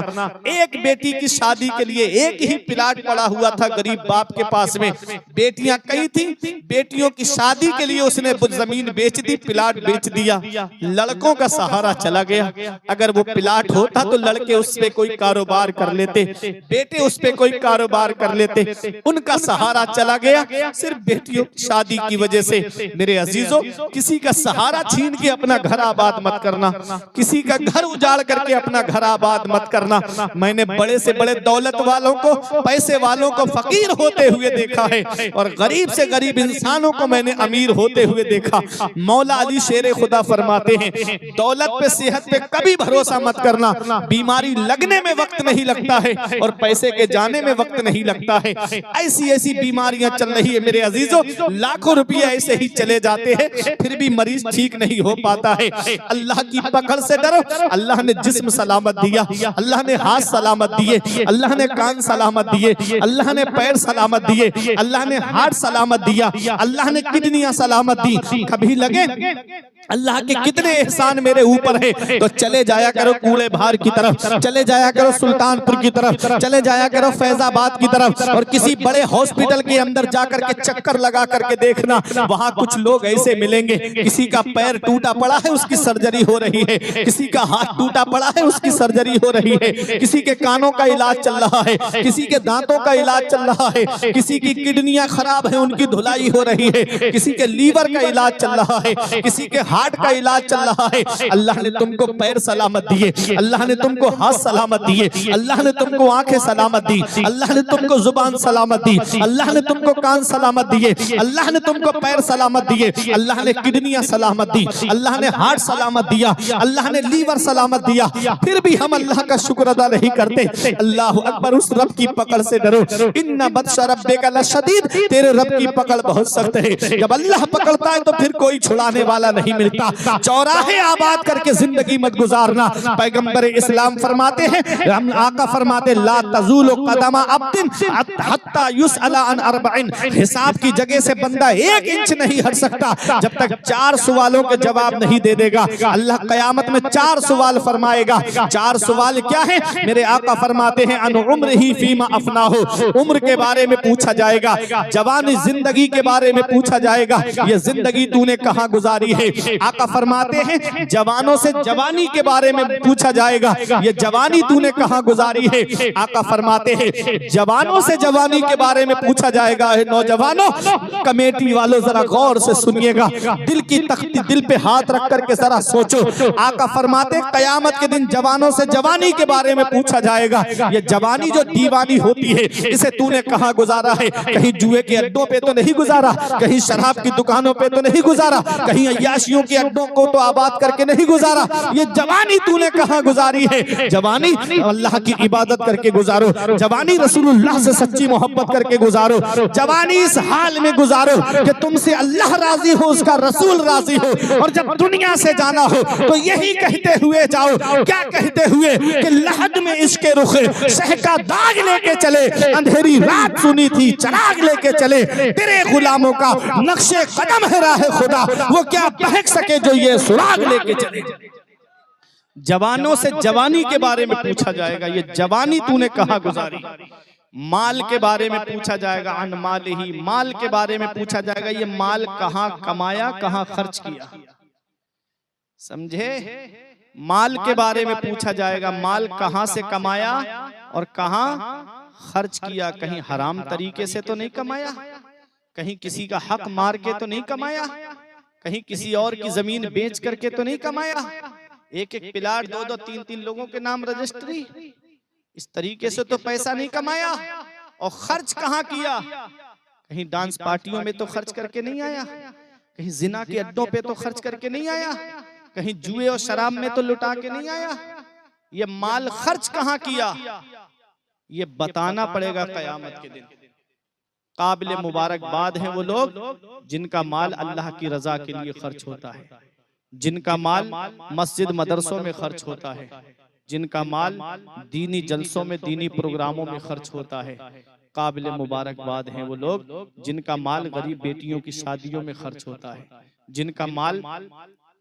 [SPEAKER 1] एक बेटी की शादी के लिए एक ही प्लाट पड़ा हुआ था गरीब बाप के पास में, बेटियां कई थी, बेटियों की शादी के लिए उसने जमीन बेच दी, प्लाट बेच दिया, लड़कों का सहारा चला गया। अगर वो प्लाट होता तो लड़के उस उस पे कोई कारोबार कर लेते, बेटे उस पे कोई कारोबार कर लेते, उनका सहारा चला गया सिर्फ बेटियों की शादी की वजह से। मेरे अजीजों, किसी का सहारा छीन के अपना घर आबाद मत करना, किसी का घर उजाड़ करके अपना घर आबाद मत करना। मैंने बड़े से बड़े दौलत वालों को, पैसे वालों को फकीर होते हुए देखा है, और गरीब से गरीब इंसानों को मैंने अमीर होते हुए देखा। मौला अली शेर खुदा फरमाते हैं, दौलत पे, सेहत पे कभी भरोसा मत करना। बीमारी लगने में वक्त नहीं लगता है और पैसे के जाने में वक्त नहीं लगता है। ऐसी ऐसी बीमारियां चल रही है मेरे अजीजों, लाखों रुपए ऐसे ही चले जाते हैं, फिर भी मरीज ठीक नहीं हो पाता है। अल्लाह की पकड़ से डरो। अल्लाह ने जिस्म सलामत दिया, अल्लाह ने हाथ सलामत दिए, अल्लाह ने कान सलामत दिए, अल्लाह ने पैर सलामत दिए, अल्लाह ने हार्ट सलामत दिया, अल्लाह ने किडनियां सलामत दी। कभी लगे अल्लाह के कितने एहसान मेरे ऊपर है, तो चले जाया करो कूड़े भार की तरफ, चले जाया करो सुल्तानपुर की तरफ, चले जाया करो फैजाबाद की तरफ, और किसी बड़े हॉस्पिटल के अंदर जाकर के चक्कर लगा करके देखना, वहां कुछ लोग ऐसे मिलेंगे, किसी का पैर टूटा पड़ा है उसकी सर्जरी हो रही है, किसी का हाथ टूटा पड़ा है उसकी सर्जरी हो रही है, किसी के कानों का इलाज चल रहा है, किसी के दांतों का इलाज चल रहा है, किसी की किडनियां खराब है उनकी धुलाई हो रही है, किसी के लीवर का इलाज चल रहा है, किसी के हार्ट का इलाज चल रहा है। अल्लाह ने तुमको पैर सलामत दिए, अल्लाह ने तुमको हाथ सलामत दिए, अल्लाह ने तुमको आंखें सलामत दी, अल्लाह ने तुमको जुबान सलामत दी, अल्लाह ने तुमको कान सलामत दिए, अल्लाह ने तुमको पैर सलामत दिए, अल्लाह ने किडनियां सलामत दी, अल्लाह ने हार्ट सलामत दिया, अल्लाह ने लीवर सलामत दिया, फिर भी हम अल्लाह का शुक्र अदा नहीं करते। अल्लाह अकबर, उस रब की पकड़ से डरो। इन्ना बत्शा रब्बिका लशदीद, तेरे रब की पकड़ बहुत सख्त है। जब अल्लाह पकड़ता है तो फिर कोई छुड़ाने वाला नहीं मिलता। चौराहे आबाद करके जिंदगी मत गुजारना। पैगंबर इस्लाम फरमाते हैं, हम आका फरमाते, ला तज़ूलु क़दमा अब्दिन हत्ता युसअला अन अर्बइन, हिसाब की जगह से बंदा 1 इंच नहीं हट सकता जब तक 4 सवालों के जवाब नहीं दे देगा। अल्लाह कयामत में 4 सवाल फरमाएगा। 4 सवाल क्या है? मेरे आका फरमाते हैं, अन उम्रिही फीमा अफनाहु, उम्र के बारे में पूछा जाएगा, जवानी जिंदगी के बारे में पूछा जाएगा, ये जिंदगी तूने कहां गुजारी है। आका फरमाते हैं, जवानों से जवानी के बारे में पूछा जाएगा, ये जवानी तूने कहां गुजारी है। आका फरमाते हैं, जवानों से जवानी के बारे में पूछा जाएगा। नौजवानों, कमेटी वालों जरा गौर से सुनिएगा, दिल की तख्ती दिल पे हाथ रख करके जरा सोचो। आका फरमाते, कयामत के दिन जवानों से जवानी के बारे में पूछा जाएगा, ये जवानी जो दीवानी होती है, इसे तूने कहां गुजारा है। कहीं जुए के अड्डों पे तो नहीं गुजारा, कहीं शराब की दुकानों पे तो नहीं गुजारा, कहीं अय्याशियों के अड्डों को तो आबाद करके नहीं गुजारा, ये जवानी तूने कहां गुजारी है। जवानी अल्लाह की इबादत करके गुजारो, जवानी रसूलुल्लाह से सच्ची मोहब्बत करके गुजारो, जवानी इस हाल में गुजारो कि तुमसे अल्लाह राजी हो, उसका रसूल राजी हो, और जब दुनिया से जाना हो तो यही कहते हुए जाओ। क्या कहते हुए? कि लहद में इश्क रुख शह का दाग लेके चले, अंधेरी रात सुनी थी चराग लेके चले, तेरे गुलामों का नक्शे कदम है राह खुदा, वो क्या बहक सके जो ये सुराग लेके चले। जवानों से जवानी के बारे में पूछा जाएगा, ये जवानी तूने कहां गुजारी। माल के बारे में पूछा जाएगा, अन माल ही, माल के बारे में पूछा जाएगा, ये माल कहां कमाया, कहां खर्च किया। समझे? माल के बारे में पूछा जाएगा, माल कहां से कमाया और कहां खर्च किया। कहीं हराम तरीके से तो नहीं कमाया, कहीं किसी का हक मार के तो नहीं कमाया, कहीं किसी और की जमीन बेच करके तो नहीं कमाया। एक एक प्लाट 2-2, 3-3 लोगों के नाम रजिस्ट्री, इस तरीके से तो पैसा नहीं कमाया। और खर्च कहां किया? कहीं डांस पार्टियों में तो खर्च करके नहीं आया, कहीं जिना के अड्डों पे तो खर्च करके नहीं आया, कहीं जुए और शराब में तो लुटा के नहीं आया। ये माल खर्च कहां किया, ये बताना पड़ेगा कयामत के दिन। काबिल मुबारकबाद हैं वो लोग जिनका माल अल्लाह की रजा के लिए खर्च होता है, जिनका माल मस्जिद मदरसों में खर्च होता है, जिनका माल दीनी जलसों में, दीनी प्रोग्रामों में खर्च होता है। काबिल मुबारकबाद हैं वो लोग जिनका माल गरीब बेटियों की शादियों में खर्च होता है, जिनका माल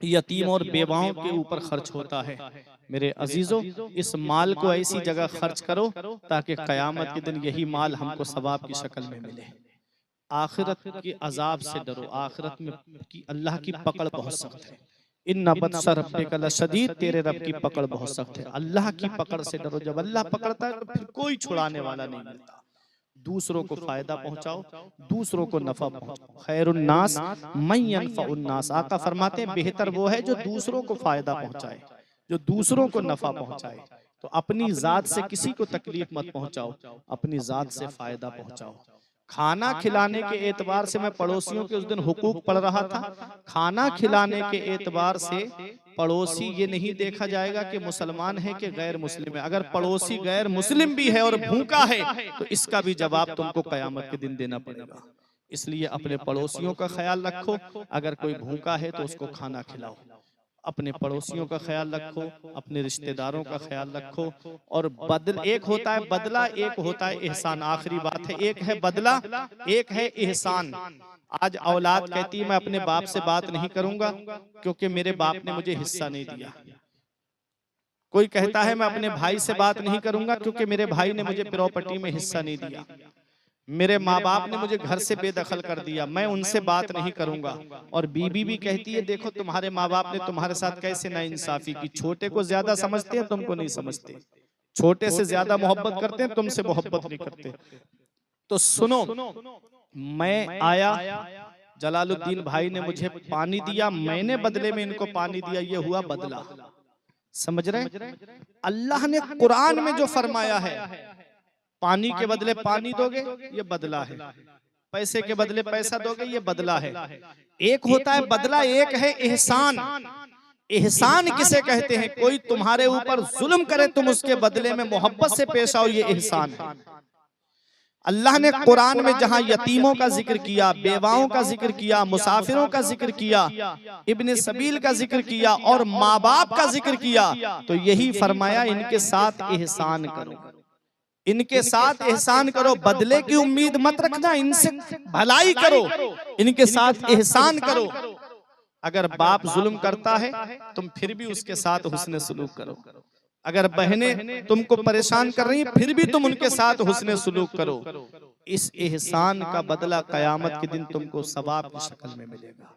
[SPEAKER 1] यतीम और बेवाओं के ऊपर खर्च होता है। मेरे अजीजों, इस माल को ऐसी जगह खर्च करो ताकि कयामत के दिन यही माल हमको सवाब की शक्ल में मिले। आखिरत के अजाब से डरो, आखिरत में की अल्लाह की पकड़ बहुत सख्त है। इन्ना बत्सा रब्बिका लशदीद, तेरे रब की पकड़ बहुत सख्त है। अल्लाह की पकड़ से डरो, जब अल्लाह पकड़ता है तो फिर कोई छुड़ाने वाला नहीं मिलता। दूसरों को फायदा पहुंचाओ, दूसरों को नफा पहुंचाओ। खैरुन्नास मन यनफउन्नास, आका फरमाते हैं बेहतर वो है जो दूसरों को फायदा पहुंचाए, जो दूसरों को नफा पहुंचाए। तो अपनी जात से किसी को तकलीफ मत पहुंचाओ, अपनी जात से फायदा पहुंचाओ। खाना खिलाने के एतबार से, मैं पड़ोसियों के उस दिन हुकूक पढ़ रहा था, खाना खिलाने के एतबार से पड़ोसी ये नहीं देखा जाएगा कि मुसलमान है कि गैर मुस्लिम है। अगर पड़ोसी गैर मुस्लिम भी है और भूखा है तो इसका भी जवाब तुमको कयामत के दिन देना पड़ेगा। इसलिए अपने पड़ोसियों का ख्याल रखो, अगर कोई भूखा है तो उसको खाना खिलाओ। अपने पड़ोसियों का ख्याल रखो, अपने रिश्तेदारों का ख्याल रखो। और एक होता है बदला, एक होता है एहसान। आखिरी बात है, एक है बदला, एक है एहसान। आज औलाद कहती है मैं अपने बाप से बात नहीं करूंगा क्योंकि मेरे बाप ने मुझे हिस्सा नहीं दिया। कोई कहता है मैं अपने भाई से बात नहीं करूंगा क्योंकि मेरे भाई ने मुझे प्रॉपर्टी में हिस्सा नहीं दिया। मेरे माँ बाप ने मुझे घर से बेदखल कर दिया, मैं उनसे बात नहीं करूंगा। और बीबी भी कहती है देखो तुम्हारे माँ बाप ने तुम्हारे साथ कैसे नाइंसाफी की। छोटे को ज्यादा समझते हैं, तुमको नहीं समझते। छोटे से ज्यादा मोहब्बत करते हैं, तुमसे मोहब्बत नहीं करते। तो सुनो, मैं आया, जलालुद्दीन भाई ने मुझे पानी दिया, मैंने बदले में इनको पानी दिया, ये हुआ बदला। समझ रहे? अल्लाह ने कुरान में जो फरमाया है, पानी के बदले पानी दोगे ये बदला है, पैसे के बदले पैसा दोगे ये बदला है। एक होता है बदला, एक है एहसान। एहसान किसे कहते हैं? कोई तुम्हारे ऊपर जुल्म करे, तुम उसके बदले में मोहब्बत से पेश आओ, ये एहसान है। अल्लाह ने कुरान में जहां यतीमों का जिक्र किया, बेवाओं का जिक्र किया, मुसाफिरों का जिक्र किया, इब्ने सबील का जिक्र किया और माँ बाप का जिक्र किया, तो यही फरमाया इनके साथ एहसान करो, इनके साथ एहसान करो। बदले की उम्मीद मत रखना, इनसे भलाई करो, इनके साथ एहसान करो। अगर बाप जुल्म करता है तुम फिर भी उसके साथ हुस्न सुलूक करो। अगर बहनें तुमको परेशान कर रही हैं फिर भी तुम उनके साथ हुस्न सुलूक करो। इस एहसान का बदला कयामत के दिन तुमको सवाब की शक्ल में मिलेगा।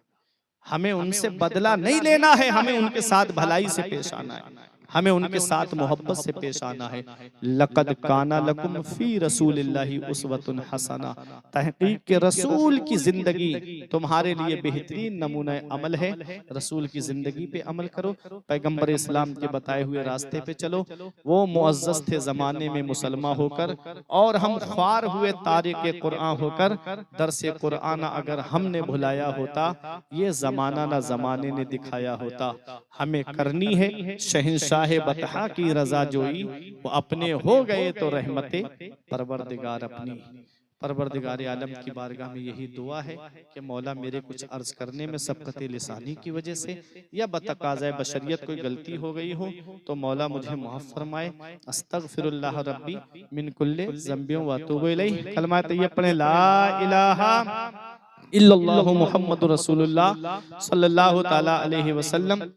[SPEAKER 1] हमें उनसे बदला नहीं लेना है, हमें उनके साथ भलाई से पेश आना है, हमें उनके साथ मोहब्बत से पेश आना है। लक़द काना लकुम फी रसूलिल्लाहि उस्वतुन हसना, तहकीक के रसूल की जिंदगी तुम्हारे लिए बेहतरीन नमूना अमल है। रसूल की जिंदगी पे अमल करो, पैगंबर इस्लाम के बताए हुए रास्ते पे चलो। वो मुअज़्ज़ज़ थे जमाने में मुसलमान होकर, और हम ख्वार हुए तारिक कुरान होकर। दरसे कुरान अगर हमने भुलाया होता, ये जमाना ना जमाने ने दिखाया होता। हमें करनी है शहंशाह बतहा की रजा जोई, वो अपने हो गए तो रहमते परवरदिगार अपनी। परवरदिगार आलम की बारगाह में यही दुआ है कि मौला मेरे कुछ अर्ज करने में सबकते लिसानी की वजह से या बतकाज़ाए बशरियत कोई गलती हो गई हो तो मौला मुझे माफ फरमाए। अस्तगफिरुल्लाह रब्बी मिन कुल्ले ज़ंबियों व अतूबु इलैह। कलमा तैयब पढ़ें, ला इलाहा इल्लल्लाहु मुहम्मदुर रसूलुल्लाह सल्लल्लाहु तआला अलैहि वसल्लम।